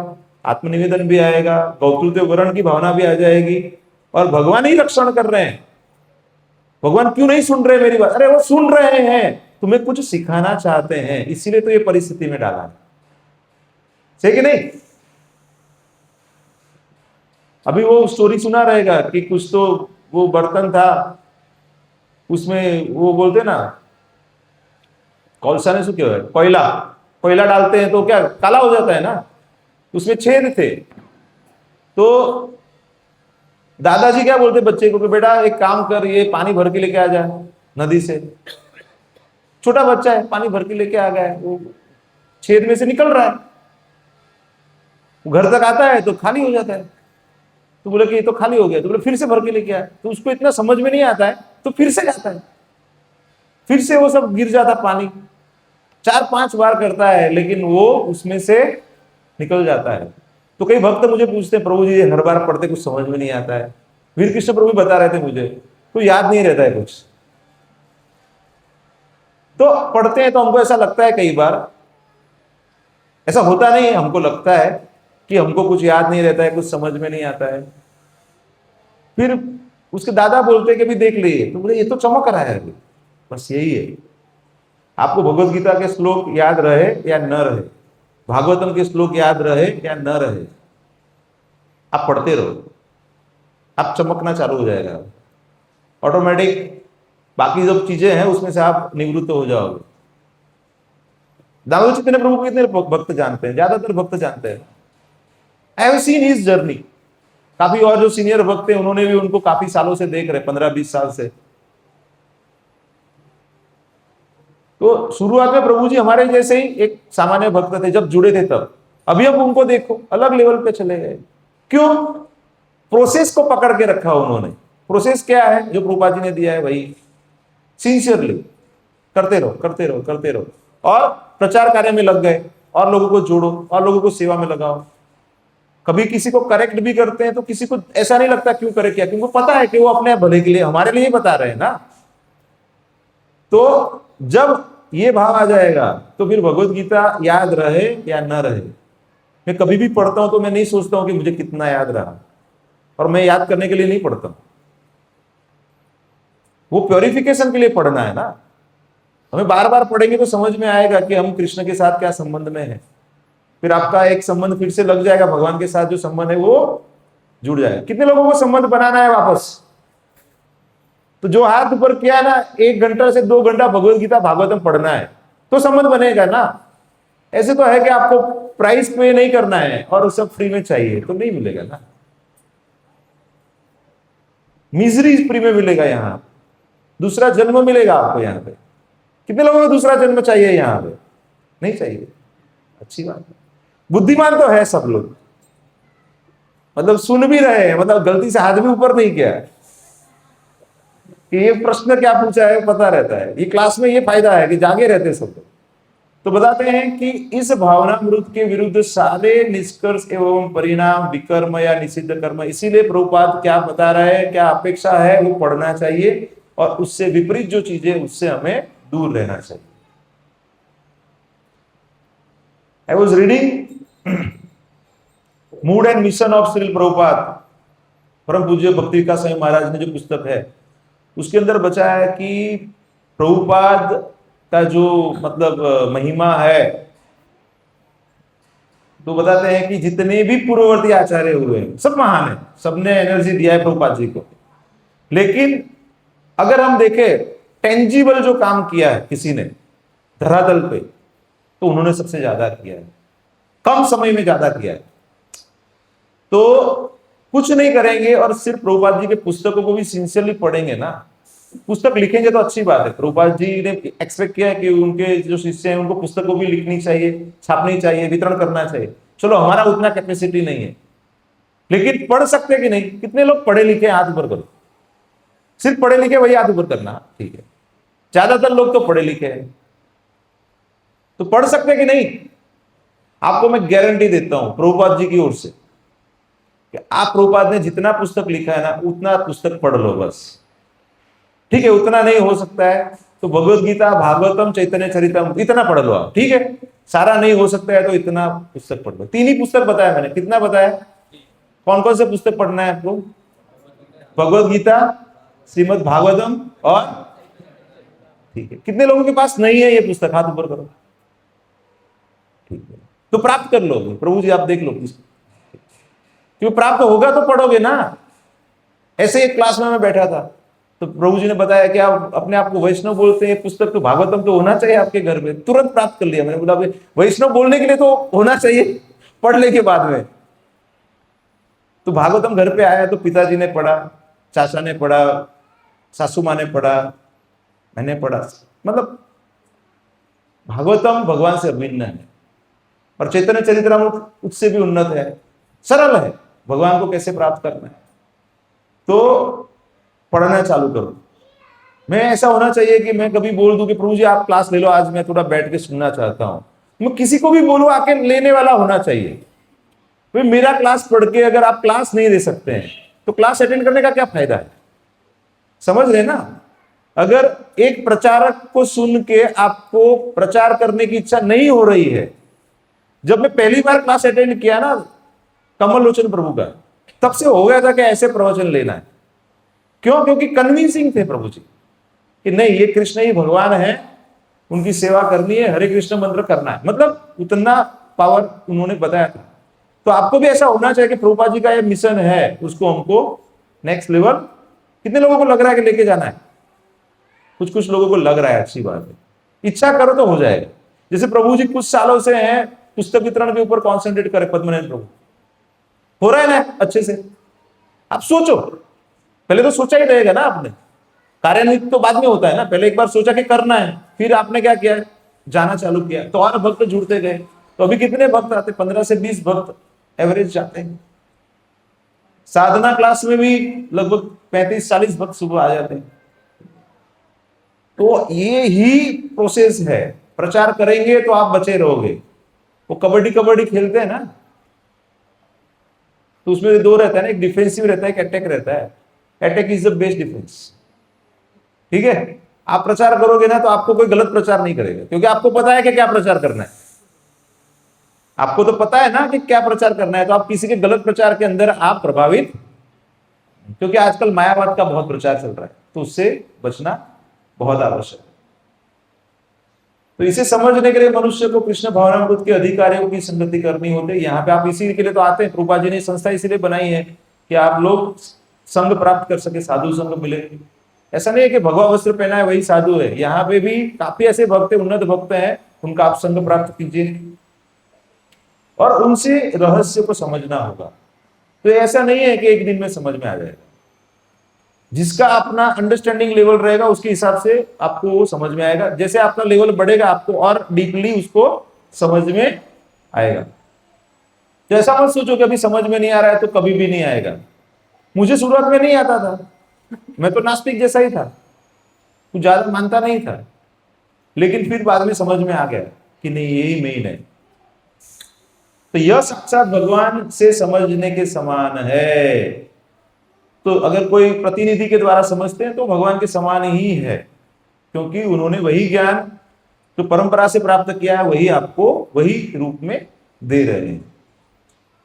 आत्मनिवेदन भी आएगा, गौतृत्व वरण की भावना भी आ जाएगी, और भगवान ही रक्षण कर रहे हैं। भगवान क्यों नहीं सुन रहे मेरी बात? अरे वो सुन रहे हैं, तुम्हें कुछ सिखाना चाहते हैं, इसीलिए तो ये परिस्थिति में डाला है, सही कि नहीं। अभी वो स्टोरी सुना रहेगा कि कुछ तो वो बर्तन था, उसमें वो बोलते ना कोलसा ने શું કહેવાય, कोयला, कोयला डालते हैं तो क्या काला हो जाता है ना, उसमें छेद थे। तो दादाजी क्या बोलते बच्चे को कि बेटा एक काम कर, ये पानी भर के लेके आ जा नदी से। छोटा बच्चा है, पानी भर के लेके आ गया है, वो छेद में से निकल रहा है, घर तक आता है तो खाली हो जाता है। तो बोले कि ये तो खाली हो गया, तो बोले फिर से भर के लेके आए। तो उसको इतना समझ में नहीं आता है, तो फिर से जाता है, फिर से वो सब गिर जाता पानी। 4-5 बार करता है लेकिन वो उसमें से निकल जाता है। तो कई भक्त मुझे पूछते हैं प्रभु जी हर बार पढ़ते कुछ समझ में नहीं आता है। वीर कृष्ण प्रभु बता रहे थे मुझे, तो याद नहीं रहता है कुछ। तो पढ़ते हैं तो हमको ऐसा लगता है, कई बार ऐसा होता नहीं है, हमको लगता है कि हमको कुछ याद नहीं रहता है, कुछ समझ में नहीं आता है। फिर उसके दादा बोलते हैं कि भी देख लिए, तो बोले ये तो चमक रहा है अभी। बस यही है, आपको भगवत गीता के श्लोक याद रहे या न रहे, भागवतम के श्लोक याद रहे या न रहे, आप पढ़ते रहो, आप चमकना चालू हो जाएगा ऑटोमेटिक। बाकी जो चीजें हैं उसमें से आप निवृत्त हो जाओगे। दामोदर चैतन्य प्रभु को कितने भक्त जानते हैं? ज्यादातर भक्त जानते हैं। I have seen his journey. काफी और जो सीनियर भक्त हैं उन्होंने भी उनको काफी सालों से देख रहे, 15-20 साल से। तो शुरुआत में प्रभु जी हमारे जैसे ही एक सामान्य भक्त थे जब जुड़े थे तब। अभी अब उनको देखो अलग लेवल पे चले गए। क्यों? प्रोसेस को पकड़ के रखा उन्होंने। प्रोसेस क्या है जो प्रभुपाद जी ने दिया है, वही सिंसियरली करते रहो, करते रहो, करते रहो, और प्रचार कार्य में लग गए, और लोगों को जोड़ो, और लोगों को सेवा में लगाओ। कभी किसी को करेक्ट भी करते हैं तो किसी को ऐसा नहीं लगता क्यों करे, क्या, क्योंकि पता है कि वो अपने भले के लिए हमारे लिए बता रहे हैं ना। तो जब ये भाव आ जाएगा तो फिर भगवत गीता याद रहे या न रहे, मैं कभी भी पढ़ता हूं तो मैं नहीं सोचता हूं कि मुझे कितना याद रहा, और मैं याद करने के लिए नहीं पढ़ता हूं, वो प्योरिफिकेशन के लिए पढ़ना है ना। हमें बार बार पढ़ेंगे तो समझ में आएगा कि हम कृष्ण के साथ क्या संबंध में है। फिर आपका एक संबंध फिर से लग जाएगा भगवान के साथ, जो संबंध है वो जुड़ जाएगा। कितने लोगों को संबंध बनाना है वापस? तो जो हाथ ऊपर किया है ना, 1 घंटा से 2 घंटा भगवत गीता भागवतम पढ़ना है तो संबंध बनेगा ना। ऐसे तो है कि आपको प्राइस पे नहीं करना है और सब फ्री में चाहिए तो नहीं मिलेगा ना। मिजरी फ्री में मिलेगा, यहां दूसरा जन्म मिलेगा आपको यहाँ पे। कितने लोगों को दूसरा जन्म चाहिए? यहाँ पे नहीं चाहिए, अच्छी बात है। बुद्धिमान तो है सब लोग, मतलब सुन भी रहे हैं, मतलब गलती से हाथ भी ऊपर नहीं किया है कि ये प्रश्न क्या पूछा है पता रहता है। ये क्लास में ये फायदा है कि जागे रहते सब लोग। तो बताते हैं कि इस भावनामृत के विरुद्ध सारे निष्कर्ष एवं परिणाम विकर्म या निषिद्ध कर्म, इसीलिए प्रभुपाद क्या बता रहे हैं, क्या अपेक्षा है, वो पढ़ना चाहिए, और उससे विपरीत जो चीजें उससे हमें दूर रहना चाहिए। I was reading Mood and Mission of Srila Prabhupada. परम पूज्य भक्ति विकास स्वामी महाराज ने जो पुस्तक है उसके अंदर बचा है कि प्रभुपाद का जो मतलब महिमा है, तो बताते हैं कि जितने भी पूर्ववर्ती आचार्य हुए हैं सब महान है, सबने एनर्जी दिया है प्रभुपाद जी को। लेकिन अगर हम देखें टेंजिबल जो काम किया है किसी ने धरातल पे, तो उन्होंने सबसे ज्यादा किया है, कम समय में ज्यादा किया है। तो कुछ नहीं करेंगे और सिर्फ प्रभुपाद जी के पुस्तकों को भी सिंसियरली पढ़ेंगे ना, पुस्तक लिखेंगे तो अच्छी बात है। प्रभुपाद जी ने एक्सपेक्ट किया है कि उनके जो शिष्य हैं उनको पुस्तकों भी लिखनी चाहिए, छापनी चाहिए, वितरण करना चाहिए। चलो हमारा उतना कैपेसिटी नहीं है, लेकिन पढ़ सकते कि नहीं? कितने लोग पढ़े लिखे हाथ ऊपर करो, सिर्फ पढ़े लिखे वही हाथ ऊपर करना, ठीक है। ज्यादातर लोग तो पढ़े लिखे हैं, तो पढ़ सकते कि नहीं? आपको मैं गारंटी देता हूं प्रभुपाद जी की ओर से कि आप प्रभुपाद ने जितना पुस्तक लिखा है ना उतना पुस्तक पढ़ लो बस, ठीक है। उतना नहीं हो सकता है तो भगवत गीता, भागवतम, चैतन्य चरितम इतना पढ़ लो आप, ठीक है। सारा नहीं हो सकता है तो इतना पुस्तक पढ़ लो। 3 ही पुस्तक बताया मैंने, कितना बताया? कौन कौन से पुस्तक पढ़ना है आपको? भगवत गीता, श्रीमद् भागवतम और, ठीक है। कितने लोगों के पास नहीं है ये पुस्तक? हाथ ऊपर करो, ठीक है। तो प्राप्त कर लो प्रभु जी, आप देख लो, क्यों प्राप्त होगा तो पढ़ोगे ना। ऐसे एक क्लास में मैं बैठा था तो प्रभु जी ने बताया कि आप अपने आप को वैष्णव बोलते हैं, पुस्तक तो भागवतम तो होना चाहिए आपके घर में। तुरंत प्राप्त कर लिया। मैंने बोला वैष्णव बोलने के लिए तो होना चाहिए, पढ़ने के बाद में। तो भागवतम घर पे आया तो पिताजी ने पढ़ा, चाचा ने पढ़ा, सासू माँ ने पढ़ा, मैंने पढ़ा। मतलब भागवतम भगवान से अभिन्न है और चैतन्य चरितमृत उससे भी उन्नत है, सरल है भगवान को कैसे प्राप्त करना है। तो पढ़ना चालू करो। मैं ऐसा होना चाहिए कि मैं कभी बोल दूं कि प्रभु जी आप क्लास ले लो, आज मैं थोड़ा बैठ के सुनना चाहता हूं। मैं किसी को भी बोलूं आके लेने वाला होना चाहिए। भाई मेरा क्लास पढ़ के अगर आप क्लास नहीं दे सकते हैं तो क्लास अटेंड करने का क्या फायदा है? समझ रहे ना? अगर एक प्रचारक को सुन के आपको प्रचार करने की इच्छा नहीं हो रही है, जब मैं पहली बार क्लास अटेंड किया ना कमल लोचन प्रभु का, तब से हो गया था कि ऐसे प्रवचन लेना है। क्यों? क्योंकि कन्विंसिंग थे प्रभु जी कि नहीं ये कृष्ण ही भगवान है, उनकी सेवा करनी है, हरे कृष्ण मंत्र करना है। मतलब उतना पावर उन्होंने बताया था। तो आपको भी ऐसा होना चाहिए कि प्रभुपाद जी का ये मिशन है, उसको हमको नेक्स्ट लेवल, कितने लोगों को लग रहा है कि लेके जाना है? कुछ कुछ लोगों को लग रहा है, अच्छी बात है। इच्छा करो तो हो जाएगा। जैसे प्रभु जी कुछ सालों से हैं पुस्तक वितरण के ऊपर कॉन्सेंट्रेट करे, पद्मनाभ प्रभु, हो रहा है ना अच्छे से? आप सोचो, पहले तो सोचा ही रहेगा ना आपने, कार्यान्वित तो बाद में होता है ना। पहले एक बार सोचा कि करना है, फिर आपने क्या किया? जाना चालू किया, तो और भक्त जुड़ते गए। तो अभी कितने भक्त आते? 15 से 20 भक्त एवरेज जाते हैं। साधना क्लास में भी लगभग 35-40 भक्त सुबह आ जाते हैं। तो ये ही प्रोसेस है। प्रचार करेंगे तो आप बचे रहोगे। वो कबड्डी कबड्डी खेलते हैं ना, तो उसमें 2 रहता है ना, एक डिफेंसिव रहता है, एक अटैक रहता है। Attack is the best defence, ठीक है। आप प्रचार करोगे ना तो आपको कोई गलत प्रचार नहीं करेगा, क्योंकि आपको पता है कि क्या प्रचार करना है। आपको तो पता है ना कि क्या प्रचार करना है, तो आप किसी के गलत प्रचार के अंदर आप प्रभावित, क्योंकि आजकल मायावाद का बहुत प्रचार चल रहा है, तो उससे बचना बहुत आवश्यक है। तो इसे समझने के लिए मनुष्य को कृष्ण भावनामृत के अधिकारियों की संगति करनी होती है। यहाँ पे आप इसी के लिए तो आते हैं। प्रभुपाद जी ने संस्था इसीलिए बनाई है कि आप लोग संग प्राप्त कर सके, साधु संग मिले। ऐसा नहीं है कि भगवा वस्त्र पहना है वही साधु है। यहाँ पे भी काफी ऐसे भक्त, उन्नत भक्त हैं, उनका आप संग प्राप्त कीजिए और उनसे रहस्य को समझना होगा। तो ऐसा नहीं है कि एक दिन में समझ में आ जाएगा। जिसका अपना अंडरस्टैंडिंग लेवल रहेगा उसके हिसाब से आपको वो समझ में आएगा। जैसे आपका लेवल बढ़ेगा आपको और डीपली उसको समझ में आएगा। तो ऐसा मत सोचो कि अभी समझ में नहीं आ रहा है तो कभी भी नहीं आएगा। मुझे शुरुआत में नहीं आता था, मैं तो नास्तिक जैसा ही था, कुछ ज्यादा मानता नहीं था, लेकिन फिर बाद में समझ में आ गया कि नहीं यही मेन है। तो यह साक्षात भगवान से समझने के समान है। तो अगर कोई प्रतिनिधि के द्वारा समझते हैं तो भगवान के समान ही है, क्योंकि उन्होंने वही ज्ञान जो परंपरा से प्राप्त किया है वही आपको वही रूप में दे रहे हैं।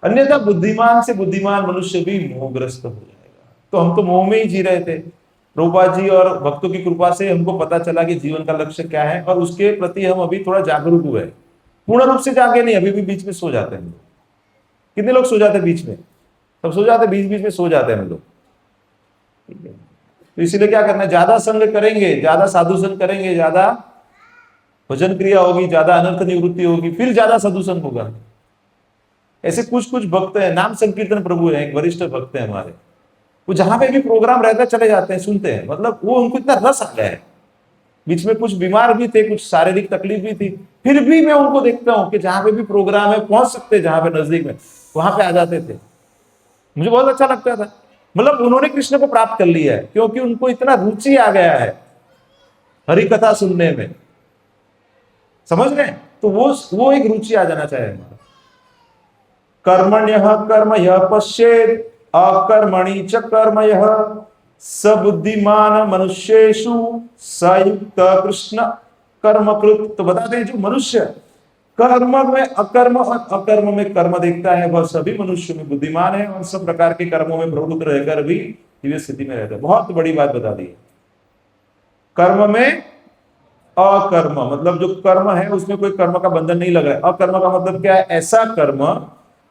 अन्यथा बुद्धिमान से बुद्धिमान मनुष्य भी मोहग्रस्त हो जाएगा। तो हम तो मोह में ही जी रहे थे। प्रभुपाद जी और भक्तों की कृपा से हमको पता चला कि जीवन का लक्ष्य क्या है, और उसके प्रति हम अभी थोड़ा जागरूक हुए। पूर्ण रूप से जागे नहीं, अभी भी बीच में सो जाते हैं। कितने लोग सो जाते हैं बीच में? सब सो जाते, बीच बीच में सो जाते हैं हम लोग। ठीक है, तो इसीलिए क्या करना है, ज्यादा संग करेंगे, ज्यादा साधु संग करेंगे, ज्यादा भजन क्रिया होगी, ज्यादा अनर्थ निवृत्ति होगी, फिर ज्यादा साधु संग होगा। ऐसे कुछ कुछ भक्त हैं, नाम संकीर्तन प्रभु है, एक वरिष्ठ भक्त है हमारे, वो जहां पे भी प्रोग्राम रहता है चले जाते हैं, सुनते हैं। मतलब वो उनको इतना रस आ गया है। बीच में कुछ बीमार भी थे, कुछ शारीरिक तकलीफ भी थी, फिर भी मैं उनको देखता हूँ कि जहां पे भी प्रोग्राम है पहुंच सकते, जहां पे नजदीक में, वहां पे आ जाते थे। मुझे बहुत अच्छा लगता था। मतलब उन्होंने कृष्ण को प्राप्त कर लिया है, क्योंकि उनको इतना रुचि आ गया है हरि कथा सुनने में। समझ रहे हैं? तो वो एक रुचि आ जाना चाहिए हमारा। कर्मण्यः कर्म यः पश्येत् अकर्मणि च कर्म यः स बुद्धिमान मनुष्येषु सयुक्त कृष्ण कर्मकृत। तो बताते हैं जो मनुष्य कर्म में अकर्म और अकर्म में कर्म देखता है, वह सभी मनुष्य में बुद्धिमान है और सब प्रकार के कर्मों में प्रवृत्त रहकर भी दिव्य स्थिति में रहता है। बहुत बड़ी बात बता दी। कर्म में अकर्म मतलब जो कर्म है उसमें कोई कर्म का बंधन नहीं लग रहा है। अकर्म का मतलब क्या है? ऐसा कर्म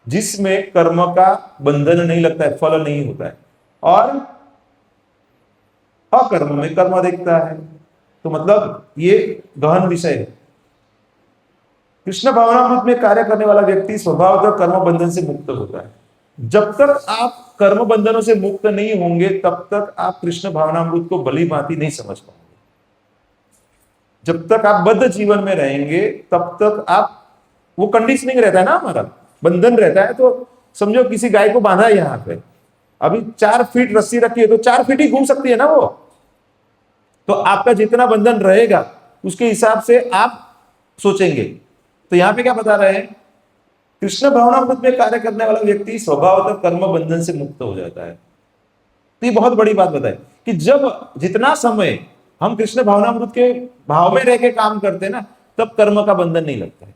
जिसमें कर्म का बंधन नहीं लगता है, फल नहीं होता है। और अकर्म में कर्म देखता है, तो मतलब ये गहन विषय है। कृष्ण भावनामृत में कार्य करने वाला व्यक्ति स्वभावतः कर्म बंधन से मुक्त होता है। जब तक आप कर्म बंधनों से मुक्त नहीं होंगे तब तक आप कृष्ण भावनामृत को भली भांति नहीं समझ पाएंगे। जब तक आप बद्ध जीवन में रहेंगे तब तक आप, वो कंडीशनिंग रहता है ना, हमारा बंधन रहता है। तो समझो किसी गाय को बांधा है यहाँ पे, अभी 4 फीट रस्सी रखी है तो 4 फीट ही घूम सकती है ना वो। तो आपका जितना बंधन रहेगा उसके हिसाब से आप सोचेंगे। तो यहां पे क्या बता रहे हैं? कृष्ण भावनामृत में कार्य करने वाला व्यक्ति स्वभावतः कर्म बंधन से मुक्त हो जाता है। तो ये बहुत बड़ी बात बताई कि जब जितना समय हम कृष्ण भावनामृत के भाव में रह के काम करते हैं ना, तब कर्म का बंधन नहीं लगता है।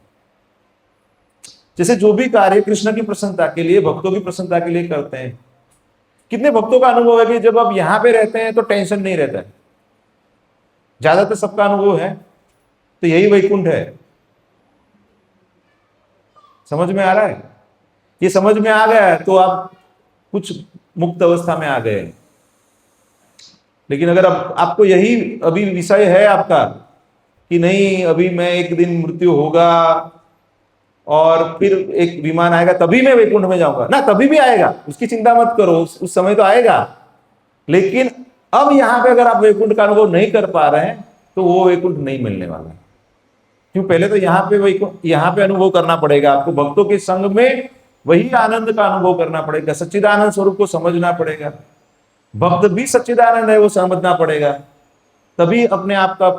जैसे जो भी कार्य कृष्ण की प्रसन्नता के लिए, भक्तों की प्रसन्नता के लिए करते हैं, कितने भक्तों का अनुभव है कि जब आप यहां पे रहते हैं तो टेंशन नहीं रहता है। ज्यादातर सबका अनुभव है, तो यही वैकुंठ है। समझ में आ रहा है? ये समझ में आ गया है तो आप कुछ मुक्त अवस्था में आ गए। लेकिन अगर आपको यही अभी विषय है आपका कि नहीं, अभी मैं एक दिन मृत्यु होगा और फिर एक विमान आएगा तभी मैं वैकुंठ में जाऊंगा ना, तभी भी आएगा, उसकी चिंता मत करो, उस समय तो आएगा। लेकिन अब यहां पे अगर आप वैकुंठ का अनुभव नहीं कर पा रहे हैं तो वो वैकुंठ नहीं मिलने वाला है। क्यों? पहले तो यहाँ पे अनुभव करना पड़ेगा आपको, भक्तों के संग में वही आनंद का अनुभव करना पड़ेगा, सच्चिदानंद स्वरूप को समझना पड़ेगा। भक्त भी सच्चिदानंद है वो समझना पड़ेगा, तभी अपने आप का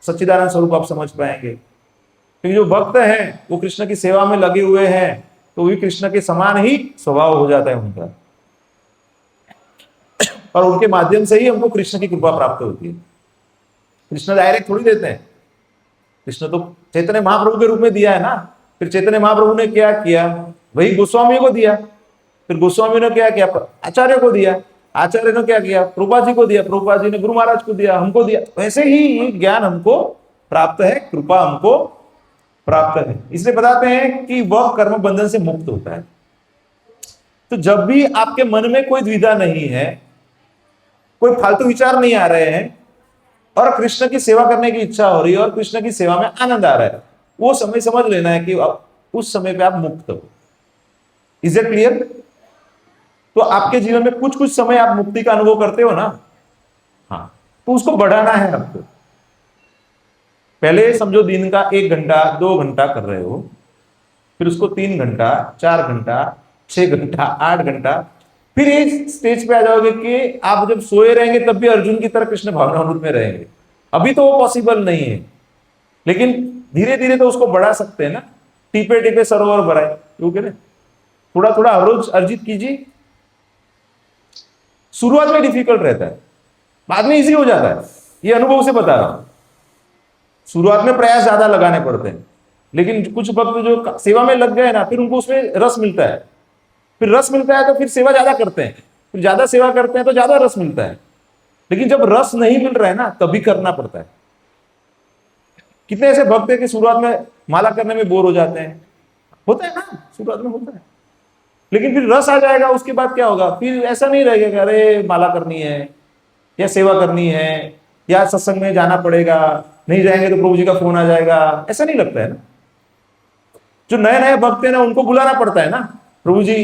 सच्चिदानंद स्वरूप आप समझ पाएंगे। क्योंकि जो भक्त हैं वो कृष्ण की सेवा में लगे हुए हैं, तो भी कृष्ण के समान ही स्वभाव हो जाता है उनका, और उनके माध्यम से ही हमको कृष्ण की कृपा प्राप्त होती है। कृष्ण डायरेक्ट थोड़ी देते हैं, कृष्ण तो चैतन्य महाप्रभु के रूप में दिया है ना। फिर चैतन्य महाप्रभु ने क्या किया? वही गोस्वामी को दिया, फिर गोस्वामी ने क्या किया? आचार्य को दिया, आचार्य ने क्या किया? प्रभुपाद जी को दिया, प्रभुपाद जी ने गुरु महाराज को दिया, हमको दिया। वैसे ही ज्ञान हमको प्राप्त है, कृपा हमको प्राप्त है। इसलिए बताते हैं कि वह कर्म बंधन से मुक्त होता है। तो जब भी आपके मन में कोई द्विधा नहीं है, कोई फालतू विचार नहीं आ रहे हैं, और कृष्ण की सेवा करने की इच्छा हो रही है और कृष्ण की सेवा में आनंद आ रहा है, वो समय समझ लेना है कि उस समय पे आप मुक्त हो। Is it clear? तो आपके जीवन में कुछ कुछ समय आप मुक्ति का अनुभव करते हो ना, हाँ, तो उसको बढ़ाना है आपको। पहले समझो दिन का 1 घंटा 2 घंटा कर रहे हो, फिर उसको 3 घंटा 4 घंटा 6 घंटा 8 घंटा, फिर एक स्टेज पे आ जाओगे कि आप जब सोए रहेंगे तब भी अर्जुन की तरह कृष्ण भावनामृत में रहेंगे। अभी तो वो पॉसिबल नहीं है, लेकिन धीरे धीरे तो उसको बढ़ा सकते हैं ना। टीपे टीपे सरोवर भराए, क्योंकि ना थोड़ा थोड़ा हर रोज अर्जित कीजिए। शुरुआत में डिफिकल्ट रहता है, बाद में इजी हो जाता है, ये अनुभव से बता रहा हूं। शुरुआत में प्रयास ज्यादा लगाने पड़ते हैं, लेकिन कुछ भक्त जो सेवा में लग गए ना, फिर उनको उसमें रस मिलता है, फिर रस मिलता है तो फिर सेवा ज्यादा करते हैं। फिर ज्यादा सेवा करते हैं तो ज्यादा रस मिलता है। लेकिन जब रस नहीं मिल रहा है ना, तभी करना पड़ता है। कितने ऐसे भक्त हैं कि शुरुआत में माला करने में बोर हो जाते हैं, होता है ना, शुरुआत में होता है। लेकिन फिर रस आ जाएगा, उसके बाद क्या होगा, फिर ऐसा नहीं रहेगा कि अरे माला करनी है या सेवा करनी है या सत्संग में जाना पड़ेगा, नहीं जाएंगे तो प्रभु जी का फोन आ जाएगा, ऐसा नहीं लगता है ना। जो नए नए भक्त हैं ना, उनको बुलाना पड़ता है ना, प्रभु जी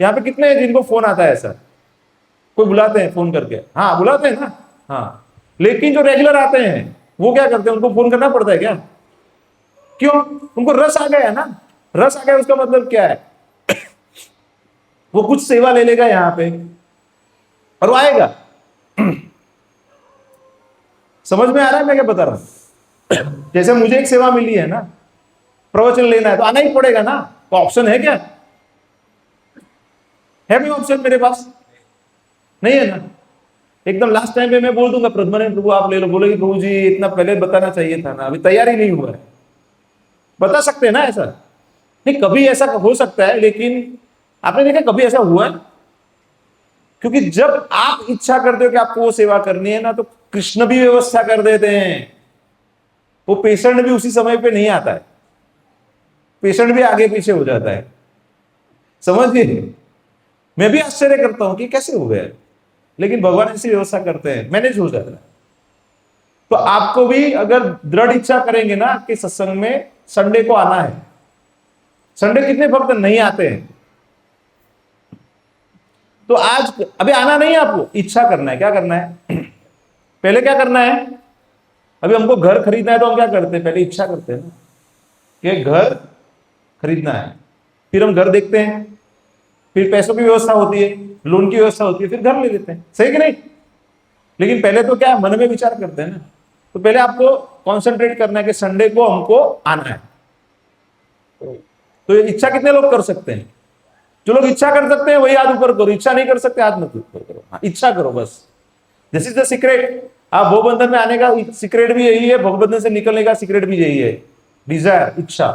यहाँ पे कितने हैं जिनको फोन आता है, ऐसा कोई बुलाते हैं फोन करके, हाँ बुलाते हैं ना, हाँ। लेकिन जो रेगुलर आते हैं वो क्या करते हैं, उनको फोन करना पड़ता है क्या? क्यों? उनको रस आ गया ना। रस आ गया उसका मतलब क्या है, वो कुछ सेवा ले लेगा यहां पे और वो आएगा। समझ में आ रहा है मैं क्या बता रहा हूं? जैसे मुझे एक सेवा मिली है ना, प्रवचन लेना है तो आना ही पड़ेगा ना, तो ऑप्शन है क्या? है कोई ऑप्शन मेरे पास? नहीं है ना। एकदम लास्ट टाइम पे मैं बोल दूंगा प्रद्मन प्रभु आप ले लो, बोलेगी प्रभु जी इतना पहले बताना चाहिए था ना, अभी तैयारी नहीं हुआ है। बता सकते हैं ना ऐसा? नहीं, कभी ऐसा हो सकता है, लेकिन आपने देखा कभी ऐसा हुआ है? क्योंकि जब आप इच्छा करते हो कि आपको वो सेवा करनी है ना, तो कृष्ण भी व्यवस्था कर देते हैं। वो पेशेंट भी उसी समय पे नहीं आता है, पेशेंट भी आगे पीछे हो जाता है। समझिए, मैं भी आश्चर्य करता हूं कि कैसे हो गया, लेकिन भगवान ऐसी व्यवस्था करते हैं, मैनेज हो जाता है। तो आपको भी अगर दृढ़ इच्छा करेंगे ना कि सत्संग में संडे को आना है, संडे कितने भक्त नहीं आते हैं, तो आज अभी आना नहीं है, आपको इच्छा करना है। क्या करना है? पहले क्या करना है, अभी हमको घर खरीदना है तो हम क्या करते हैं, पहले इच्छा करते हैं ना कि घर खरीदना है, फिर हम घर देखते हैं, फिर पैसों की व्यवस्था होती है, लोन की व्यवस्था होती है, फिर घर ले लेते हैं, सही कि नहीं? लेकिन पहले तो क्या मन में विचार करते हैं ना। तो पहले आपको कॉन्सेंट्रेट करना है कि संडे को हमको आना है। तो ये इच्छा कितने लोग कर सकते हैं? जो लोग इच्छा कर सकते हैं वही हाथ ऊपर करो, इच्छा नहीं कर सकते हाथ मत ऊपर करो। हाँ, इच्छा करो बस। This is the secret. आप भवबंधन में आने का सीक्रेट भी यही है, भवबंधन से निकलने का सीक्रेट भी यही है, डिजायर, इच्छा।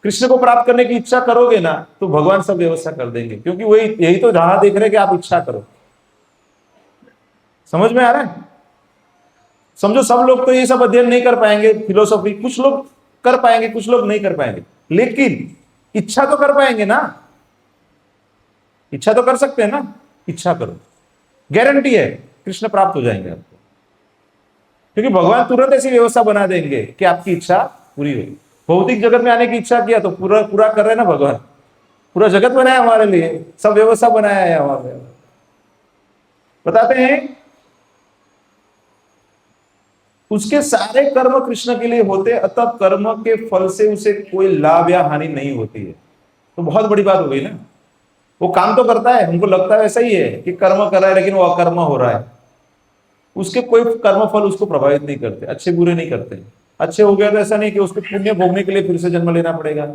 कृष्ण को प्राप्त करने की इच्छा करोगे ना, तो भगवान सब व्यवस्था कर देंगे, क्योंकि वही यही तो जहां देख रहे हैं कि आप इच्छा करो। समझ में आ रहा है? समझो सब लोग तो ये सब अध्ययन नहीं कर पाएंगे, फिलोसॉफी, कुछ लोग कर पाएंगे, कुछ लोग नहीं कर पाएंगे, लेकिन इच्छा तो कर पाएंगे ना। इच्छा तो कर सकते हैं ना, इच्छा करो, गारंटी है कृष्ण प्राप्त हो जाएंगे आपको, क्योंकि भगवान तुरंत ऐसी व्यवस्था बना देंगे कि आपकी इच्छा पूरी हो। भौतिक जगत में आने की इच्छा किया तो पूरा पूरा कर रहे हैं ना भगवान, पूरा जगत बनाया हमारे लिए, सब व्यवस्था बनाया है हमारे। बताते हैं उसके सारे कर्म कृष्ण के लिए होते, अतः कर्म के फल से उसे कोई लाभ या हानि नहीं होती है। तो बहुत बड़ी बात हो गई ना। वो काम तो करता है, हमको लगता है ऐसा ही है कि कर्म कर रहा है, लेकिन वो अकर्म हो रहा है, उसके कोई कर्म फल उसको प्रभावित नहीं करते, अच्छे बुरे नहीं करते। अच्छे हो गया तो ऐसा नहीं कि उसको पुण्य भोगने के लिए फिर से जन्म लेना पड़ेगा।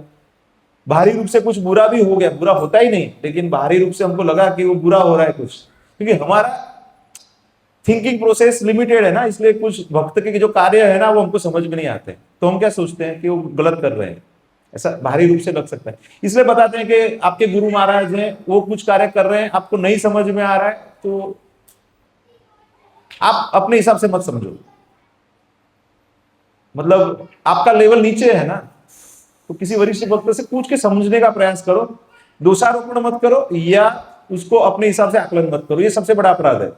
बाहरी रूप से कुछ बुरा भी हो गया, बुरा होता ही नहीं, लेकिन बाहरी रूप से हमको लगा कि वो बुरा हो रहा है कुछ, क्योंकि हमारा थिंकिंग प्रोसेस लिमिटेड है ना, इसलिए कुछ भक्त के जो कार्य है ना वो हमको समझ में नहीं आते, तो हम क्या सोचते हैं कि वो गलत कर रहे हैं, ऐसा बाहरी रूप से लग सकता है। इसलिए बताते हैं कि आपके गुरु महाराज हैं, वो कुछ कार्य कर रहे हैं, आपको नहीं समझ में आ रहा है, तो आप अपने हिसाब से मत समझो। मतलब आपका लेवल नीचे है ना, तो किसी वरिष्ठ भक्त से पूछ के समझने का प्रयास करो, दोषारोपण मत करो या उसको अपने हिसाब से आकलन मत करो, ये सबसे बड़ा अपराध है।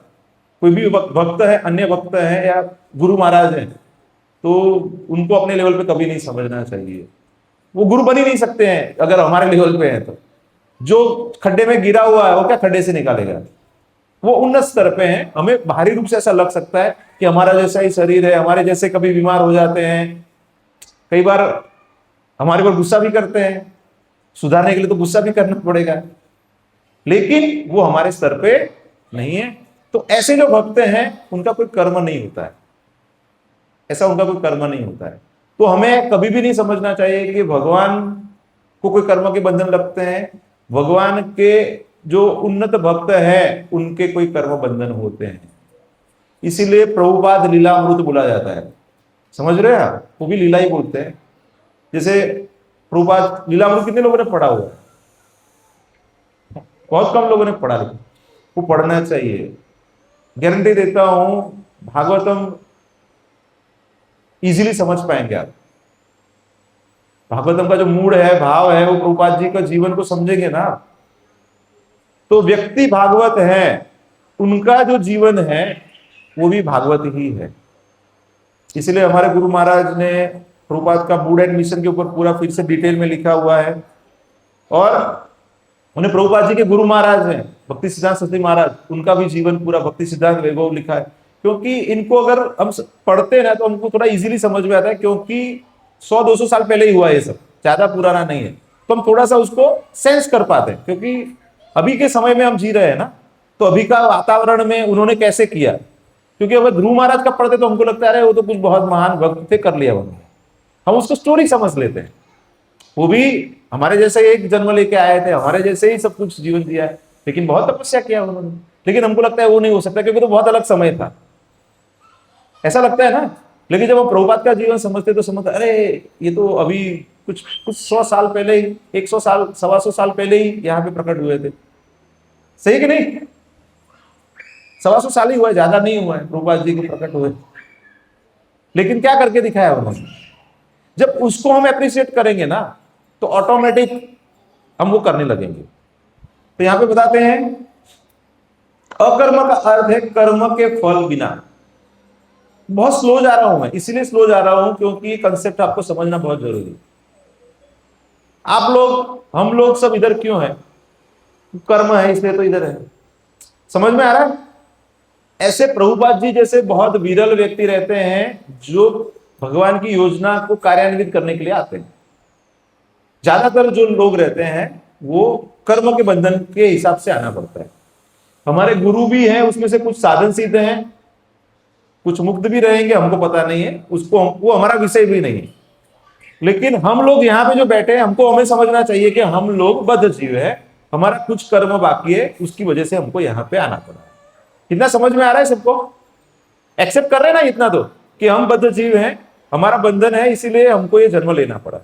कोई भी भक्त है, अन्य भक्त है या गुरु महाराज है, तो उनको अपने लेवल पे कभी नहीं समझना चाहिए। वो गुरु बन ही नहीं सकते हैं अगर हमारे लेवल पे है तो। जो खड्डे में गिरा हुआ है वो क्या खड्डे से निकालेगा? वो उन्नत स्तर पे है। हमें बाहरी रूप से ऐसा लग सकता है कि हमारा जैसा ही शरीर है, हमारे जैसे कभी बीमार हो जाते हैं, कई बार हमारे पर गुस्सा भी करते हैं, सुधारने के लिए तो गुस्सा भी करना पड़ेगा, लेकिन वो हमारे स्तर पे नहीं है। तो ऐसे जो भक्त हैं उनका कोई कर्म नहीं होता है, ऐसा उनका कोई कर्म नहीं होता है। तो हमें कभी भी नहीं समझना चाहिए कि भगवान को कोई कर्म के बंधन लगते हैं। भगवान के जो उन्नत भक्त हैं उनके कोई कर्म बंधन होते हैं, इसीलिए प्रभुपाद लीलामृत बोला जाता है। समझ रहे हैं आप? वो भी लीला ही बोलते हैं। जैसे प्रभुपाद लीलामृत कितने लोगों ने पढ़ा हुआ है? बहुत कम लोगों ने पढ़ा लिखा, वो पढ़ना चाहिए। गारंटी देता हूं भागवतम इजीली समझ पाएंगे आप। भागवतम का जो मूड है, भाव है, वो प्रभुपाद जी का जीवन को समझेंगे ना, तो व्यक्ति भागवत है, उनका जो जीवन है वो भी भागवत ही है। इसलिए हमारे गुरु महाराज ने प्रभुपाद का मूड एंड मिशन के ऊपर पूरा फिर से डिटेल में लिखा हुआ है। और उन्हें प्रभुपाद जी के गुरु महाराज हैं भक्ति सिद्धांत सरस्वती महाराज, उनका भी जीवन पूरा भक्ति सिद्धांत वैभव लिखा है। क्योंकि इनको अगर हम पढ़ते हैं ना तो हमको थोड़ा इजीली समझ में आता है, क्योंकि 100-200 साल पहले ही हुआ है, ये सब ज्यादा पुराना नहीं है, तो हम थोड़ा सा उसको सेंस कर पाते हैं। क्योंकि अभी के समय में हम जी रहे हैं ना, तो अभी का वातावरण में उन्होंने कैसे किया, क्योंकि अगर ध्रुव महाराज का पढ़ते तो हमको लगता है वो तो कुछ बहुत महान भक्त थे, कर लिया उन्होंने, हम उसको स्टोरी समझ लेते हैं। वो भी हमारे जैसे एक जन्म लेके आए थे, हमारे जैसे ही सब कुछ जीवन दिया है, लेकिन बहुत तपस्या किया उन्होंने। लेकिन हमको लगता है वो नहीं हो सकता, क्योंकि तो बहुत अलग समय था, ऐसा लगता है ना। लेकिन जब हम प्रभुपाद का जीवन समझते तो समझते अरे ये तो अभी कुछ 100 साल पहले ही, 100 साल 125 साल पहले ही यहाँ पे प्रकट हुए थे। सही कि नहीं? 125 साल ही हुआ है, ज्यादा नहीं हुआ है प्रभुपाद जी को प्रकट हुए। लेकिन क्या करके दिखाया उन्होंने? जब उसको हम अप्रिशिएट करेंगे ना तो ऑटोमेटिक हम वो करने लगेंगे। तो यहां पे बताते हैं अकर्म का अर्थ है कर्म के फल बिना। बहुत स्लो जा रहा हूं मैं, इसलिए स्लो जा रहा हूं क्योंकि कंसेप्ट आपको समझना बहुत जरूरी है। आप लोग, हम लोग सब इधर क्यों है? कर्म है इसलिए तो इधर है। समझ में आ रहा है? ऐसे प्रभुपाद जी जैसे बहुत विरल व्यक्ति रहते हैं जो भगवान की योजना को कार्यान्वित करने के लिए आते हैं। ज्यादातर जो लोग रहते हैं वो कर्म के बंधन के हिसाब से आना पड़ता है। हमारे गुरु भी हैं, उसमें से कुछ साधन सिद्ध हैं, कुछ मुक्त भी रहेंगे, हमको पता नहीं है, उसको वो हमारा विषय भी नहीं है। लेकिन हम लोग यहाँ पे जो बैठे हैं, हमको हमें समझना चाहिए कि हम लोग बद्ध जीव है, हमारा कुछ कर्म बाकी है, उसकी वजह से हमको यहाँ पे आना पड़ा। कितना समझ में आ रहा है सबको? एक्सेप्ट कर रहे हैं ना इतना तो, कि हम बद्ध जीव हैं, हमारा बंधन है, इसीलिए हमको ये जन्म लेना पड़ा।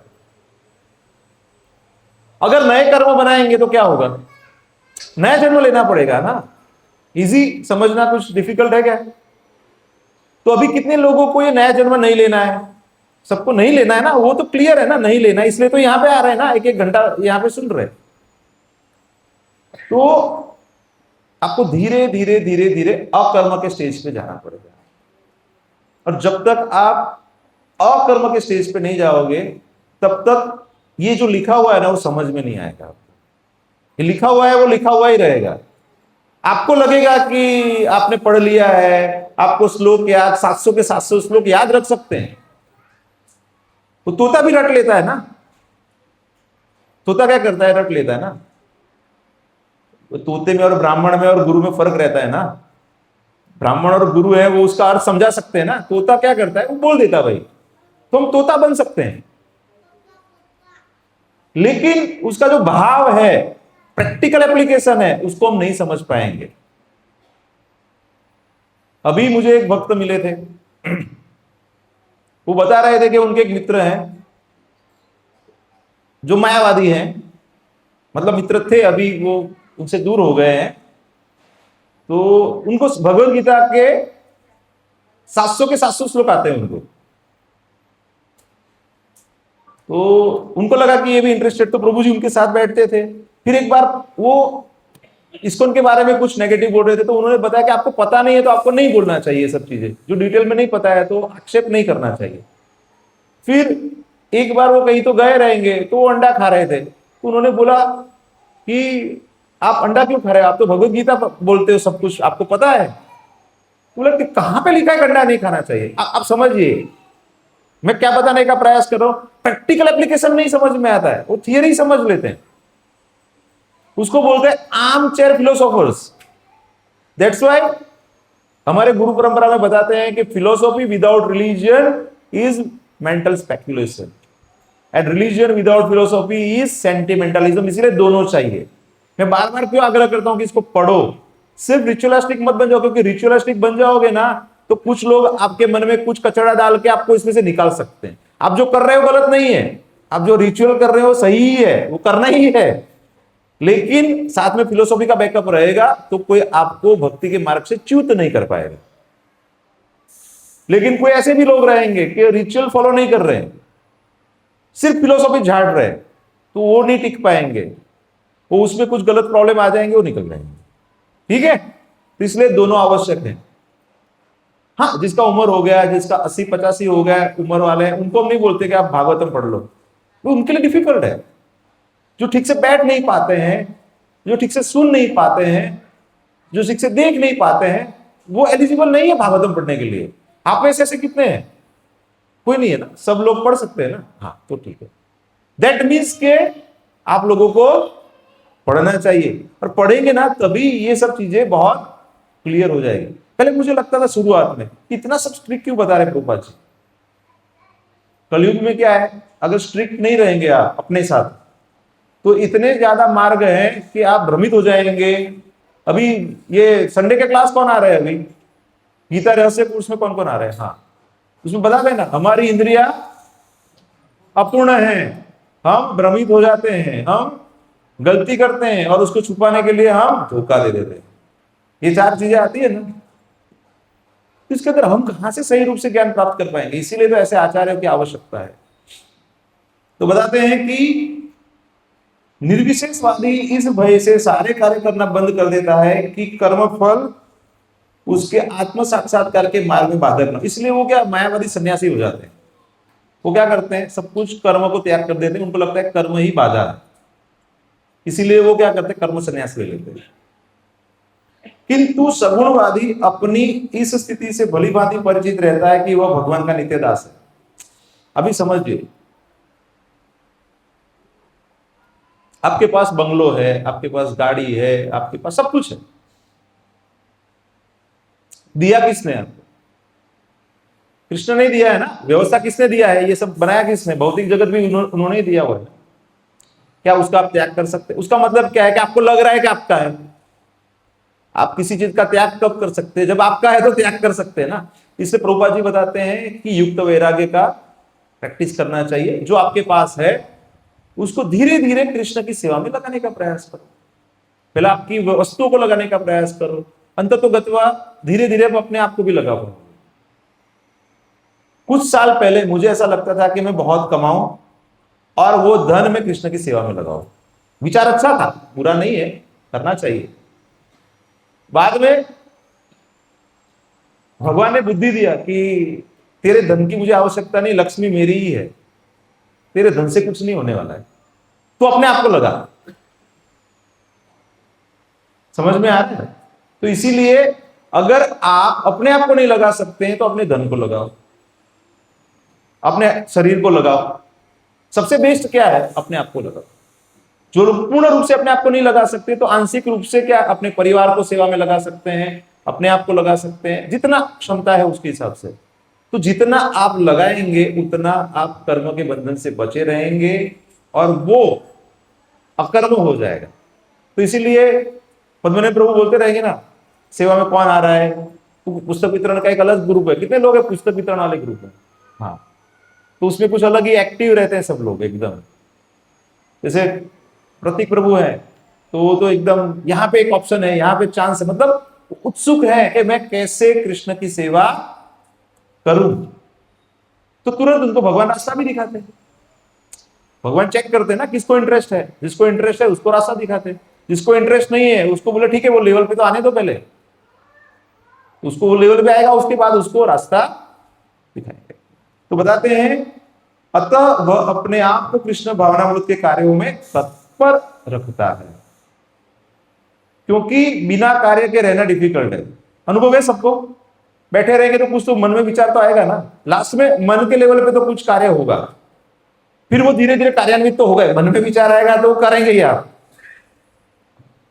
अगर नए कर्म बनाएंगे तो क्या होगा? नया जन्म लेना पड़ेगा ना। इजी समझना कुछ डिफिकल्ट है क्या? तो अभी कितने लोगों को ये नया जन्म नहीं लेना है? सबको नहीं लेना है ना, वो तो क्लियर है ना, नहीं लेना, इसलिए तो यहां पे आ रहे हैं ना, एक एक घंटा यहां पे सुन रहे। तो आपको धीरे धीरे धीरे धीरे अकर्म के स्टेज पे जाना पड़ेगा। और जब तक आप अकर्म के स्टेज पे नहीं जाओगे तब तक ये जो लिखा हुआ है ना वो समझ में नहीं आएगा। ये लिखा हुआ है वो लिखा हुआ ही रहेगा। आपको लगेगा कि आपने पढ़ लिया है, आपको श्लोक याद, 700 के 700 श्लोक याद रख सकते हैं। तो तोता भी रट लेता है ना। तोता क्या करता है? रट लेता है ना। तोते में और ब्राह्मण में और गुरु में फर्क रहता है ना। ब्राह्मण और गुरु है वो उसका अर्थ समझा सकते हैं ना। तोता क्या करता है? वो बोल देता भाई, तो हम तोता बन सकते हैं, लेकिन उसका जो भाव है, प्रैक्टिकल एप्लीकेशन है, उसको हम नहीं समझ पाएंगे। अभी मुझे एक भक्त मिले थे, वो बता रहे थे कि उनके एक मित्र हैं जो मायावादी हैं, मतलब मित्र थे, अभी वो उनसे दूर हो गए हैं। तो उनको भगवत गीता के 700 के 700 श्लोक आते हैं उनको। तो उनको लगा कि ये भी इंटरेस्टेड, तो प्रभु जी उनके साथ बैठते थे। फिर एक बार वो इस्कॉन के बारे में कुछ नेगेटिव बोल रहे थे, तो उन्होंने बताया कि आपको पता नहीं है तो आपको नहीं बोलना चाहिए, ये सब चीजें जो डिटेल में नहीं पता है तो आक्षेप नहीं करना चाहिए। फिर एक बार वो कहीं तो गए रहेंगे, तो वो अंडा खा रहे थे, तो उन्होंने बोला कि आप अंडा क्यों खा रहे हो? आप तो भगवत गीता बोलते हो, सब कुछ आपको पता है। बोला कि कहां पे लिखा है अंडा नहीं खाना चाहिए? आप समझिए, मैं क्या बताने का प्रयास कर रहा हूं। प्रैक्टिकल एप्लीकेशन नहीं समझ में आता है, वो थियरी समझ लेते हैं, उसको बोलते हैं armchair philosophers. That's why हमारे गुरु परंपरा में बताते हैं कि philosophy without religion is mental speculation and religion without philosophy is sentimentalism. इसलिए दोनों चाहिए। मैं बार बार क्यों आग्रह करता हूं कि इसको पढ़ो, सिर्फ रिचुअलिस्टिक मत बन जाओ, क्योंकि रिचुअलिस्टिक बन जाओगे ना तो कुछ लोग आपके मन में कुछ कचरा डाल के आपको इसमें से निकाल सकते हैं। आप जो कर रहे हो गलत नहीं है, आप जो रिचुअल कर रहे हो सही ही है, वो करना ही है। लेकिन साथ में फिलोसॉफी का बैकअप रहेगा तो कोई आपको भक्ति के मार्ग से च्युत नहीं कर पाएगा। लेकिन कोई ऐसे भी लोग रहेंगे कि रिचुअल फॉलो नहीं कर रहे हैं, सिर्फ फिलोसॉफी झाड़ रहे हैं, तो वो नहीं टिक पाएंगे, वो उसमें कुछ गलत प्रॉब्लम आ जाएंगे, वो निकल जाएंगे। ठीक है, तो इसलिए दोनों आवश्यक है। हाँ, जिसका उम्र हो गया, जिसका 80-85 हो गया उम्र वाले हैं, उनको हम नहीं बोलते कि आप भागवतम पढ़ लो, वो उनके लिए डिफिकल्ट है। जो ठीक से बैठ नहीं पाते हैं, जो ठीक से सुन नहीं पाते हैं, जो ठीक से देख नहीं पाते हैं, वो एलिजिबल नहीं है भागवतम पढ़ने के लिए। आप में से ऐसे कितने हैं? कोई नहीं है ना, सब लोग पढ़ सकते हैं ना। हाँ, तो ठीक है। दैट मीन्स के आप लोगों को पढ़ना चाहिए, और पढ़ेंगे ना तभी ये सब चीजें बहुत क्लियर हो जाएगी। पहले मुझे लगता था शुरुआत में इतना सब स्ट्रिक्ट क्यों बता रहे प्रभुपाद जी। कलयुग में क्या है, अगर स्ट्रिक्ट नहीं रहेंगे आप अपने साथ, तो इतने ज्यादा मार्ग हैं कि आप भ्रमित हो जाएंगे। अभी ये संडे के क्लास कौन आ रहे हैं? अभी गीता रहस्य कोर्स में कौन कौन आ रहे हैं? हाँ, उसमें बता देना, हमारी इंद्रिया अपूर्ण है, हम भ्रमित हो जाते हैं, हम गलती करते हैं, और उसको छुपाने के लिए हम धोखा दे देते हैं। ये 4 चीजें आती है ना, इसके अंदर हम कहां से सही रूप से ज्ञान प्राप्त कर पाएंगे? इसीलिए तो ऐसे आचार्यों की आवश्यकता है। तो बताते हैं कि निर्विशेषवादी इस भय से सारे कार्य करना बंद कर देता है कि कर्म फल उसके आत्म साक्षात्कार के मार्ग में बाधक न। इसलिए वो क्या, मायावादी सन्यासी हो जाते हैं। वो क्या करते हैं, सब कुछ कर्म को त्याग कर देते हैं, उनको लगता है कर्म ही बाधा है, इसीलिए वो क्या करते हैं, कर्म संन्यास ले लेते हैं। किंतु सगुणवादी अपनी इस स्थिति से भली भांति परिचित रहता है कि वह भगवान का नित्य दास है। अभी समझिए, आपके पास बंगलो है, आपके पास गाड़ी है, आपके पास सब कुछ है, दिया किसने आपको? कृष्ण ने दिया है ना। व्यवस्था किसने दिया है? ये सब बनाया किसने? भौतिक जगत भी उन्होंने ही दिया हुआ है। क्या उसका आप त्याग कर सकते? उसका मतलब क्या है कि आपको लग रहा है कि आपका है। आप किसी चीज का त्याग कब कर सकते हैं? जब आपका है तो त्याग कर सकते हैं ना। इससे प्रभुपाद जी बताते हैं कि युक्त वैराग्य का प्रैक्टिस करना चाहिए। जो आपके पास है उसको धीरे धीरे कृष्ण की सेवा में लगाने का प्रयास करो। पहले आपकी वस्तुओं को लगाने का प्रयास करो, अंततोगत्वा धीरे धीरे अपने आप को भी लगाओ। कुछ साल पहले मुझे ऐसा लगता था कि मैं बहुत कमाऊं और वो धन में कृष्ण की सेवा में लगाऊं। विचार अच्छा था, बुरा नहीं है, करना चाहिए। बाद में भगवान ने बुद्धि दिया कि तेरे धन की मुझे आवश्यकता नहीं, लक्ष्मी मेरी ही है, तेरे धन से कुछ नहीं होने वाला है, तो अपने आप को लगा। समझ में आ रहा है? तो इसीलिए अगर आप अपने आप को नहीं लगा सकते हैं तो अपने धन को लगाओ, अपने शरीर को लगाओ। सबसे बेस्ट क्या है? अपने आप को लगाओ। जो पूर्ण रूप से अपने आप को नहीं लगा सकते तो आंशिक रूप से क्या, अपने परिवार को सेवा में लगा सकते हैं, अपने आप को लगा सकते हैं, जितना क्षमता है उसके हिसाब से। तो जितना आप लगाएंगे उतना आप कर्म के बंधन से बचे रहेंगे और वो अकर्म हो जाएगा। तो इसीलिए पद्मनाभ प्रभु बोलते रहेंगे ना, सेवा में कौन आ रहा है? तो पुस्तक वितरण का एक अलग ग्रुप है। कितने लोग हैं पुस्तक वितरण वाले ग्रुप में? हाँ, तो उसमें कुछ अलग ही एक्टिव रहते हैं सब लोग एकदम। जैसे प्रतीक प्रभु है तो वो तो एकदम, यहाँ पे एक ऑप्शन है, यहाँ पे चांस है, मतलब उत्सुक है कि मैं कैसे कृष्ण की सेवा करूं। तो तुरंत उनको भगवान रास्ता भी दिखाते हैं। भगवान चेक करते हैं ना किसको इंटरेस्ट है, जिसको इंटरेस्ट है उसको रास्ता दिखाते हैं, जिसको इंटरेस्ट नहीं है उसको बोले ठीक है वो लेवल पे तो आने दो, पहले उसको वो लेवल पे आएगा उसके बाद उसको रास्ता दिखाएंगे। तो बताते हैं अतः वह अपने आप को कृष्ण भावनामृत के कार्यों में तत्पर रखता है, क्योंकि बिना कार्य के रहना डिफिकल्ट है। अनुभव है सबको, बैठे रहेंगे तो कुछ तो मन में विचार तो आएगा ना। लास्ट में मन के लेवल पे तो कुछ कार्य होगा, फिर वो धीरे धीरे कार्यान्वित तो होगा। मन में विचार आएगा तो वो करेंगे ही आप।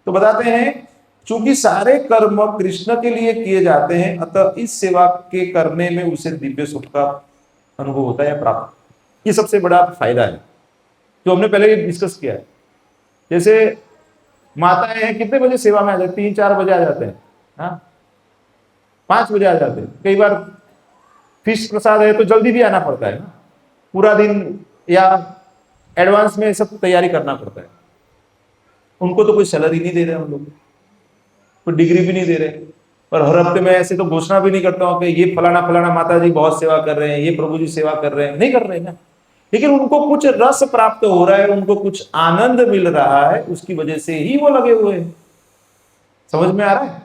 तो बताते हैं चूंकि सारे कर्म कृष्ण के लिए किए जाते हैं, अतः इस सेवा के करने में उसे दिव्य सुख का अनुभव होता है प्राप्त। ये सबसे बड़ा फायदा है जो हमने पहले डिस्कस किया है। जैसे माताएं हैं, कितने बजे सेवा में आ जाते हैं? 3-4 बजे आ जाते हैं, हाँ 5 बजे आ जाते हैं। कई बार फिश प्रसाद है तो जल्दी भी आना पड़ता है ना, पूरा दिन या एडवांस में सब तैयारी करना पड़ता है। उनको तो कोई सैलरी नहीं दे रहे हम लोग, कोई डिग्री भी नहीं दे रहे, और हर हफ्ते मैं ऐसे तो घोषणा भी नहीं करता हूँ कि ये फलाना फलाना माता जी बहुत सेवा कर रहे हैं, ये प्रभु जी सेवा कर रहे हैं, नहीं कर रहे हैं ना। लेकिन उनको कुछ रस प्राप्त हो रहा है, उनको कुछ आनंद मिल रहा है, उसकी वजह से ही वो लगे हुए हैं। समझ में आ रहा है?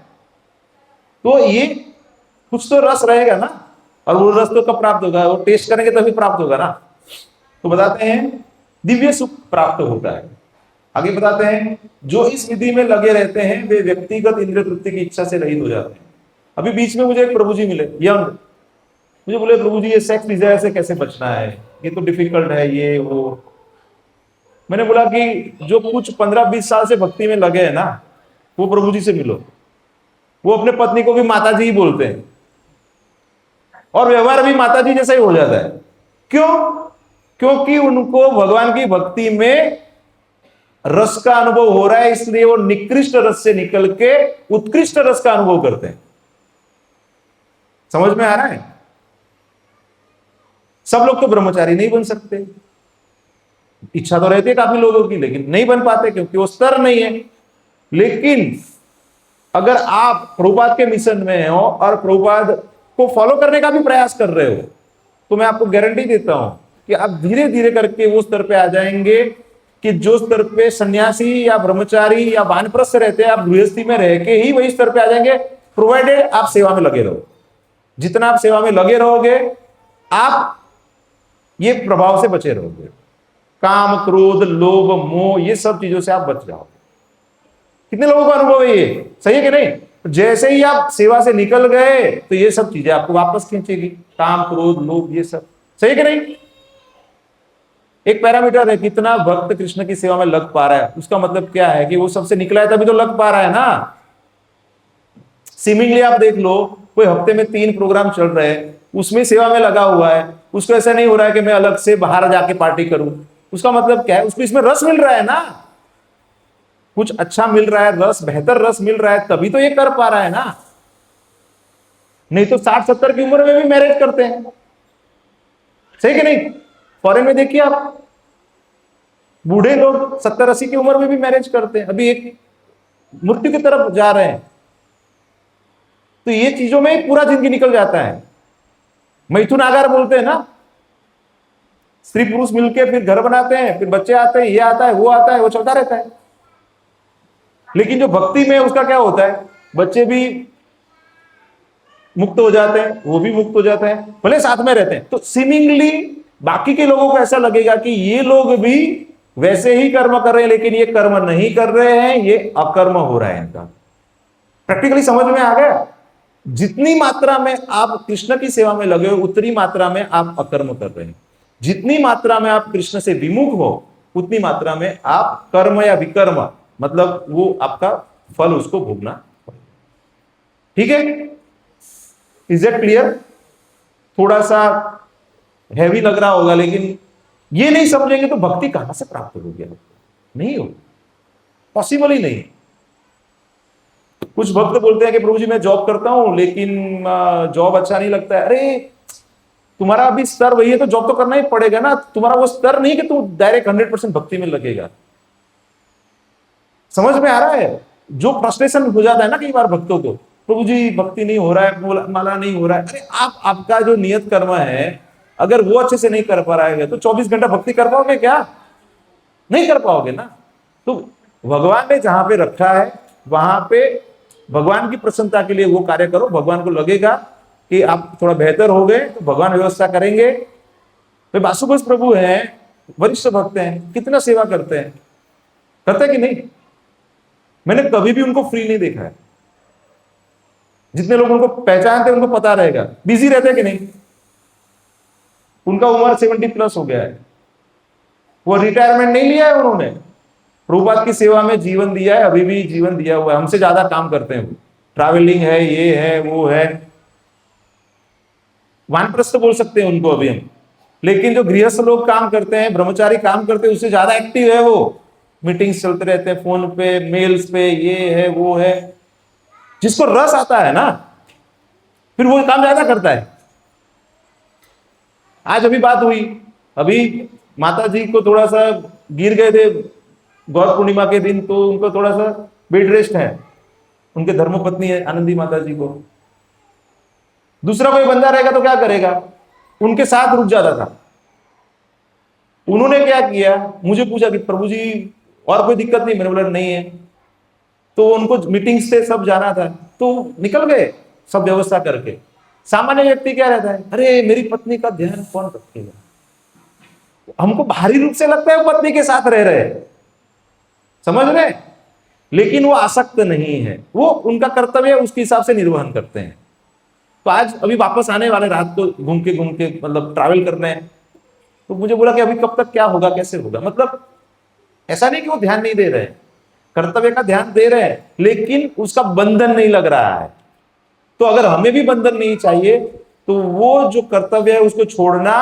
तो ये कुछ तो रस रहेगा ना, और वो रस तो कब प्राप्त होगा? वो टेस्ट करेंगे तभी प्राप्त होगा ना। तो बताते हैं दिव्य सुख प्राप्त होता है। आगे बताते हैं जो इस विधि में लगे रहते हैं वे व्यक्तिगत इंद्रिय तृप्ति की इच्छा से रहित हो जाते हैं। अभी बीच में मुझे एक प्रभु जी मिले, यंग, मुझे बोले प्रभु जी ये सेक्स डिजायर से कैसे बचना है, ये तो डिफिकल्ट है, ये वो। मैंने बोला कि जो कुछ 15-20 साल से भक्ति में लगे हैं ना, वो प्रभु जी से मिलो। वो अपने पत्नी को भी माता जी ही बोलते हैं, और व्यवहार भी माता जी जैसा ही हो जाता है। क्यों? क्योंकि उनको भगवान की भक्ति में रस का अनुभव हो रहा है, इसलिए वो निकृष्ट रस से निकल के उत्कृष्ट रस का अनुभव करते हैं। समझ में आ रहा है? सब लोग तो ब्रह्मचारी नहीं बन सकते, इच्छा तो रहती है काफी लोगों की, लेकिन नहीं बन पाते क्योंकि वो स्तर नहीं है। लेकिन अगर आप प्रभुपाद के मिशन में हो और प्रभुपाद को फॉलो करने का भी प्रयास कर रहे हो, तो मैं आपको गारंटी देता हूं कि आप धीरे धीरे करके वो स्तर पे आ जाएंगे कि जो स्तर पे सन्यासी या ब्रह्मचारी या वानप्रस्थ रहते हैं, आप गृहस्थी में रह के ही वही स्तर पे आ जाएंगे, प्रोवाइडेड आप सेवा में लगे रहो। जितना आप सेवा में लगे रहोगे, आप ये प्रभाव से बचे रहोगे। काम, क्रोध, लोभ, मोह, ये सब चीजों से आप बच जाओगे। कितने लोगों का अनुभव है ये? सही है कि नहीं? जैसे ही आप सेवा से निकल गए तो ये सब चीजें आपको वापस खींचेगी, काम, क्रोध, लोभ, ये सब। सही है कि नहीं? एक पैरामीटर है, कितना भक्त कृष्ण की सेवा में लग पा रहा है, उसका मतलब क्या है कि वो सबसे निकला है तभी तो लग पा रहा है ना। सीमिंगली आप देख लो, कोई हफ्ते में 3 प्रोग्राम चल रहे हैं, उसमें सेवा में लगा हुआ है, उसको ऐसा नहीं हो रहा है कि मैं अलग से बाहर जाके पार्टी करूं। उसका मतलब क्या है? उसको इसमें रस मिल रहा है ना, कुछ अच्छा मिल रहा है, रस, बेहतर रस मिल रहा है, तभी तो ये कर पा रहा है ना। नहीं तो 60-70 की उम्र में भी मैरिज करते हैं। सही कि नहीं? फॉरेन में देखिए आप, बूढ़े लोग 70-80 की उम्र में भी मैरिज करते हैं, अभी एक मृत्यु की तरफ जा रहे हैं। तो ये चीजों में ही पूरा जिंदगी निकल जाता है। मैथुन आगार बोलते हैं ना, स्त्री पुरुष मिलके फिर घर बनाते हैं, फिर बच्चे आते हैं, ये आता है, वो आता है, वो चलता रहता है। लेकिन जो भक्ति में उसका क्या होता है? बच्चे भी मुक्त हो जाते हैं, वो भी मुक्त हो जाते हैं, भले साथ में रहते हैं। तो सीमिंगली बाकी के लोगों को ऐसा लगेगा कि ये लोग भी वैसे ही कर्म कर रहे हैं, लेकिन ये कर्म नहीं कर रहे हैं, ये अकर्म हो रहा है इनका। प्रैक्टिकली समझ में आ गया? जितनी मात्रा में आप कृष्ण की सेवा में लगे हो, उतनी मात्रा में आप अकर्म कर रहे हैं। जितनी मात्रा में आप कृष्ण से विमुख हो, उतनी मात्रा में आप कर्म या विकर्म, मतलब वो आपका फल उसको भोगना पड़ेगा। ठीक है? Is it clear? थोड़ा सा हैवी लग रहा होगा, लेकिन ये नहीं समझेंगे तो भक्ति कहां से प्राप्त होगी? नहीं हो, पॉसिबल ही नहीं। कुछ भक्त बोलते हैं कि प्रभु जी मैं जॉब करता हूं, लेकिन जॉब अच्छा नहीं लगता है। अरे तुम्हारा अभी स्तर वही है तो जॉब तो करना ही पड़ेगा ना। तुम्हारा वो स्तर नहीं कि तू डायरेक्ट 100% भक्ति में लगेगा। समझ में आ रहा है? जो फ्रस्ट्रेशन हो जाता है ना कई बार भक्तों को, प्रभु जी भक्ति नहीं हो रहा है, माला नहीं हो रहा है। अरे आपका जो नियत कर्म है, अगर वो अच्छे से नहीं कर पा रहा है तो 24 घंटा भक्ति कर पाओगे क्या? नहीं कर पाओगे ना। तो भगवान ने जहां पे रखा है वहां पे भगवान की प्रसन्नता के लिए वो कार्य करो। भगवान को लगेगा कि आप थोड़ा बेहतर हो गए तो भगवान व्यवस्था करेंगे। वे वासुदेव प्रभु हैं, वरिष्ठ भक्त हैं, कितना सेवा करते हैं, करते कि नहीं? मैंने कभी भी उनको फ्री नहीं देखा है। जितने लोग उनको पहचानते हैं उनको पता रहेगा, बिजी रहते हैं कि नहीं। उनका उम्र 70+ हो गया है, वो रिटायरमेंट नहीं लिया है उन्होंने, प्रभुपाद की सेवा में जीवन दिया है, अभी भी जीवन दिया हुआ है। हमसे ज्यादा काम करते हैं, वो ट्रैवलिंग है, ये है, वो है। वानप्रस्थ बोल सकते हैं उनको अभी हम, लेकिन जो गृहस्थ लोग काम करते हैं, ब्रह्मचारी काम करते हैं, उससे ज्यादा एक्टिव है वो। मीटिंग्स चलते रहते हैं, फोन पे, मेल्स पे, ये है, वो है। जिसको रस आता है ना, फिर वो काम ज्यादा करता है। आज अभी बात हुई, अभी माता जी को थोड़ा सा गिर गए थे, गौर पूर्णिमा के दिन तो उनको थोड़ा सा बेड रेस्ट है, उनके धर्मपत्नी है आनंदी माता जी को। दूसरा कोई बंदा रहेगा तो क्या करेगा, उनके साथ रुक जाता था। उन्होंने क्या किया, मुझे पूछा कि प्रभु जी और कोई दिक्कत नहीं, मैंने बोला नहीं है। तो उनको मीटिंग्स से सब जाना था तो निकल गए सब व्यवस्था करके। सामान्य व्यक्ति क्या रहता है, अरे मेरी पत्नी का ध्यान कौन रखेगा, हमको भारी रूप से लगता है वो पत्नी के साथ रह रहे, समझ रहे, लेकिन वो आसक्त नहीं है, वो उनका कर्तव्य उसके हिसाब से निर्वहन करते हैं। तो आज अभी वापस आने वाले, रात को घूम के मतलब ट्रैवल करने हैं, तो मुझे बोला कि अभी कब तक क्या होगा कैसे होगा। मतलब ऐसा नहीं कि वो ध्यान नहीं दे रहे हैं, कर्तव्य का ध्यान दे रहे हैं, लेकिन उसका बंधन नहीं लग रहा है। तो अगर हमें भी बंधन नहीं चाहिए तो वो जो कर्तव्य है उसको छोड़ना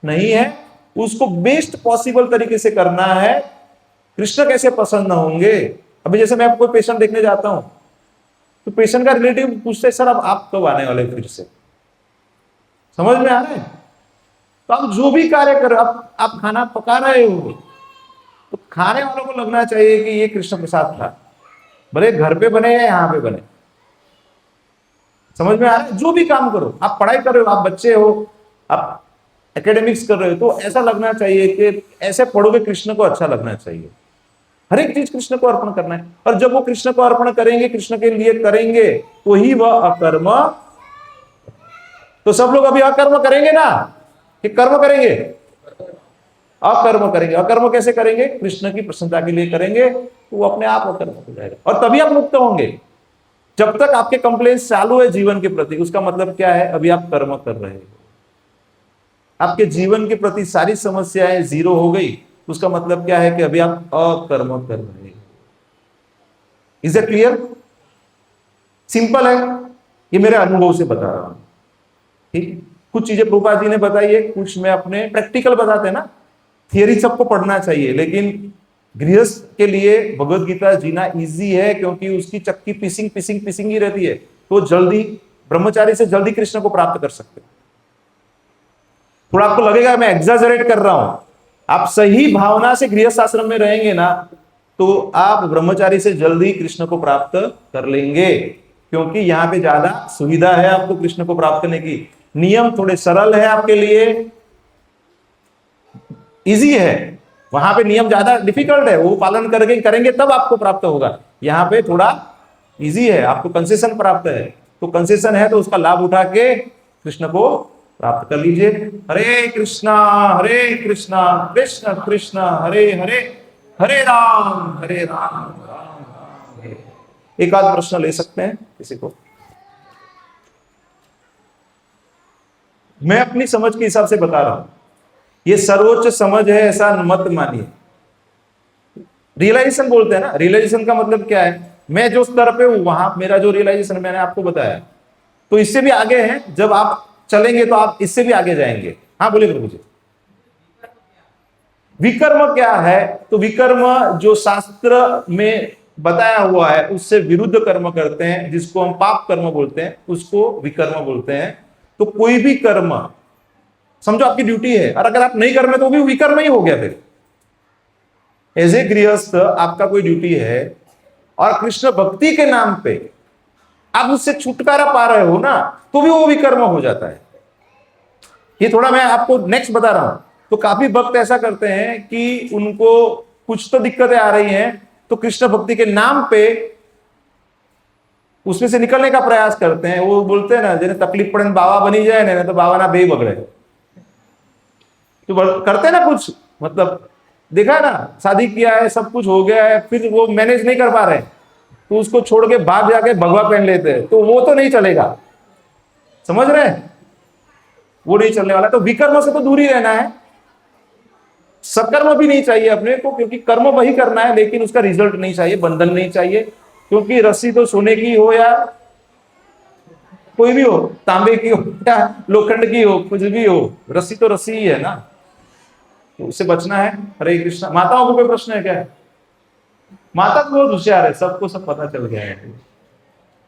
नहीं है, उसको बेस्ट पॉसिबल तरीके से करना है। कृष्ण कैसे प्रसन्न होंगे, अभी जैसे मैं कोई पेशेंट देखने जाता हूं तो पेशेंट का रिलेटिव पूछते हैं सर अब आप कब आने वाले फिर से, समझ में आ रहा है। तो आप जो भी कार्य कर, आप खाना पका रहे हो तो खाने वालों को लगना चाहिए कि ये कृष्ण प्रसाद था, भले घर पे बने या यहां पे बने, समझ में आ रहा है। जो भी काम करो, आप पढ़ाई कर रहे हो, आप बच्चे हो, आप एकेडमिक्स कर रहे हो, तो ऐसा लगना चाहिए कि ऐसे पढ़ोगे कृष्ण को अच्छा लगना चाहिए। हर एक चीज कृष्ण को अर्पण करना है, और जब वो कृष्ण को अर्पण करेंगे, कृष्ण के लिए करेंगे, तो ही वह अकर्म। तो सब लोग अभी अकर्म करेंगे ना कि कर्म करेंगे, अकर्म करेंगे। अकर्म कैसे करेंगे, कृष्ण की प्रसन्नता के लिए करेंगे, तो वो अपने आप अकर्म हो जाएगा और तभी आप मुक्त होंगे। जब तक आपके कंप्लेंट्स चालू है जीवन के प्रति, उसका मतलब क्या है, अभी आप कर्म कर रहे हो। आपके जीवन के प्रति सारी समस्याएं जीरो हो गई, उसका मतलब क्या है कि अभी आप अकर्म कर रहे हो। Is it clear? सिंपल है, ये मेरे अनुभव से बता रहा हूं, ठीक। कुछ चीजें प्रभुपाद जी ने बताई है, कुछ मैं अपने प्रैक्टिकल बताते हैं ना। थियरी सबको पढ़ना चाहिए, लेकिन गृहस्थ के लिए भगवत गीता जीना इजी है, क्योंकि उसकी चक्की पिसिंग ही रहती है, तो जल्दी ब्रह्मचारी से जल्दी कृष्ण को प्राप्त कर सकते हैं। थोड़ा आपको लगेगा मैं एग्जैजरेट कर रहा हूं, आप सही भावना से गृहस्थ आश्रम में रहेंगे ना, तो आप ब्रह्मचारी से जल्दी कृष्ण को प्राप्त कर लेंगे, क्योंकि यहां पे ज्यादा सुविधा है आपको कृष्ण को प्राप्त करने की। नियम थोड़े सरल है आपके लिए, इजी है। वहां पे नियम ज्यादा डिफिकल्ट है, वो पालन करके करेंगे तब आपको प्राप्त होगा। यहाँ पे थोड़ा इजी है, आपको कंसेशन प्राप्त है, तो कंसेशन है तो उसका लाभ उठा के कृष्ण को प्राप्त कर लीजिए। हरे कृष्णा कृष्ण कृष्ण हरे हरे, हरे राम राम राम हरे। एक आध प्रश्न ले सकते हैं किसी को? मैं अपनी समझ के हिसाब से बता रहा हूं, ये सर्वोच्च समझ है ऐसा मत मानिए। रियलाइजेशन बोलते हैं ना, रियलाइजेशन का मतलब क्या है, मैं जो स्तर पे हूं वहां मेरा जो रियलाइजेशन मैंने आपको बताया, तो इससे भी आगे है। जब आप चलेंगे तो आप इससे भी आगे जाएंगे। हाँ बोलिए प्रभु जी। विकर्म क्या है, तो विकर्म जो शास्त्र में बताया हुआ है उससे विरुद्ध कर्म करते हैं, जिसको हम पाप कर्म बोलते हैं, उसको विकर्म बोलते हैं। तो कोई भी कर्म समझो आपकी ड्यूटी है, और अगर आप नहीं कर रहे तो भी विकर्म ही हो गया। फिर एज ए गृहस्थ आपका कोई ड्यूटी है, और कृष्ण भक्ति के नाम पे आप उससे छुटकारा पा रहे हो ना, तो भी वो विकर्म हो जाता है। ये थोड़ा मैं आपको नेक्स्ट बता रहा हूं। तो काफी भक्त ऐसा करते हैं कि उनको कुछ तो दिक्कतें आ रही हैं, तो कृष्ण भक्ति के नाम पे उसमें से निकलने का प्रयास करते हैं। वो बोलते हैं ना, जिन्हें तकलीफ पड़े बाबा बनी जाए ना, तो बाबा ना बे बगड़े, तो करते हैं ना कुछ, मतलब देखा है ना, शादी किया है, सब कुछ हो गया है, फिर वो मैनेज नहीं कर पा रहे, तो उसको छोड़ के भाग जाके भगवा पहन लेते हैं, तो वो तो नहीं चलेगा, समझ रहे हैं, वो नहीं चलने वाला। तो विकर्म से तो दूर ही रहना है, सकर्म भी नहीं चाहिए अपने को, क्योंकि कर्म वही करना है, लेकिन उसका रिजल्ट नहीं चाहिए, बंधन नहीं चाहिए। क्योंकि रस्सी तो सोने की हो या कोई भी हो, तांबे की हो या लोखंड की हो, कुछ भी हो, रस्सी तो रस्सी ही है ना, तो उससे बचना है। हरे कृष्णा। माताओं को कोई प्रश्न है क्या? माता तो बहुत होशियार है, सबको सब पता चल गया है।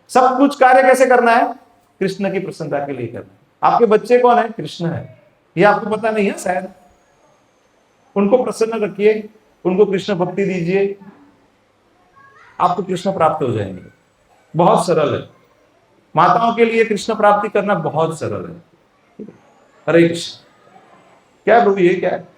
सब कुछ कार्य कैसे करना है, कृष्ण की प्रसन्नता के लिए करना है। आपके बच्चे कौन है? कृष्ण है, ये आपको पता नहीं है शायद। उनको प्रसन्न रखिए, उनको कृष्ण भक्ति दीजिए, आपको कृष्ण प्राप्त हो जाएंगे। बहुत सरल है, माताओं के लिए कृष्ण प्राप्ति करना बहुत सरल है। हरे कृष्ण। क्या प्रभु, ये क्या है?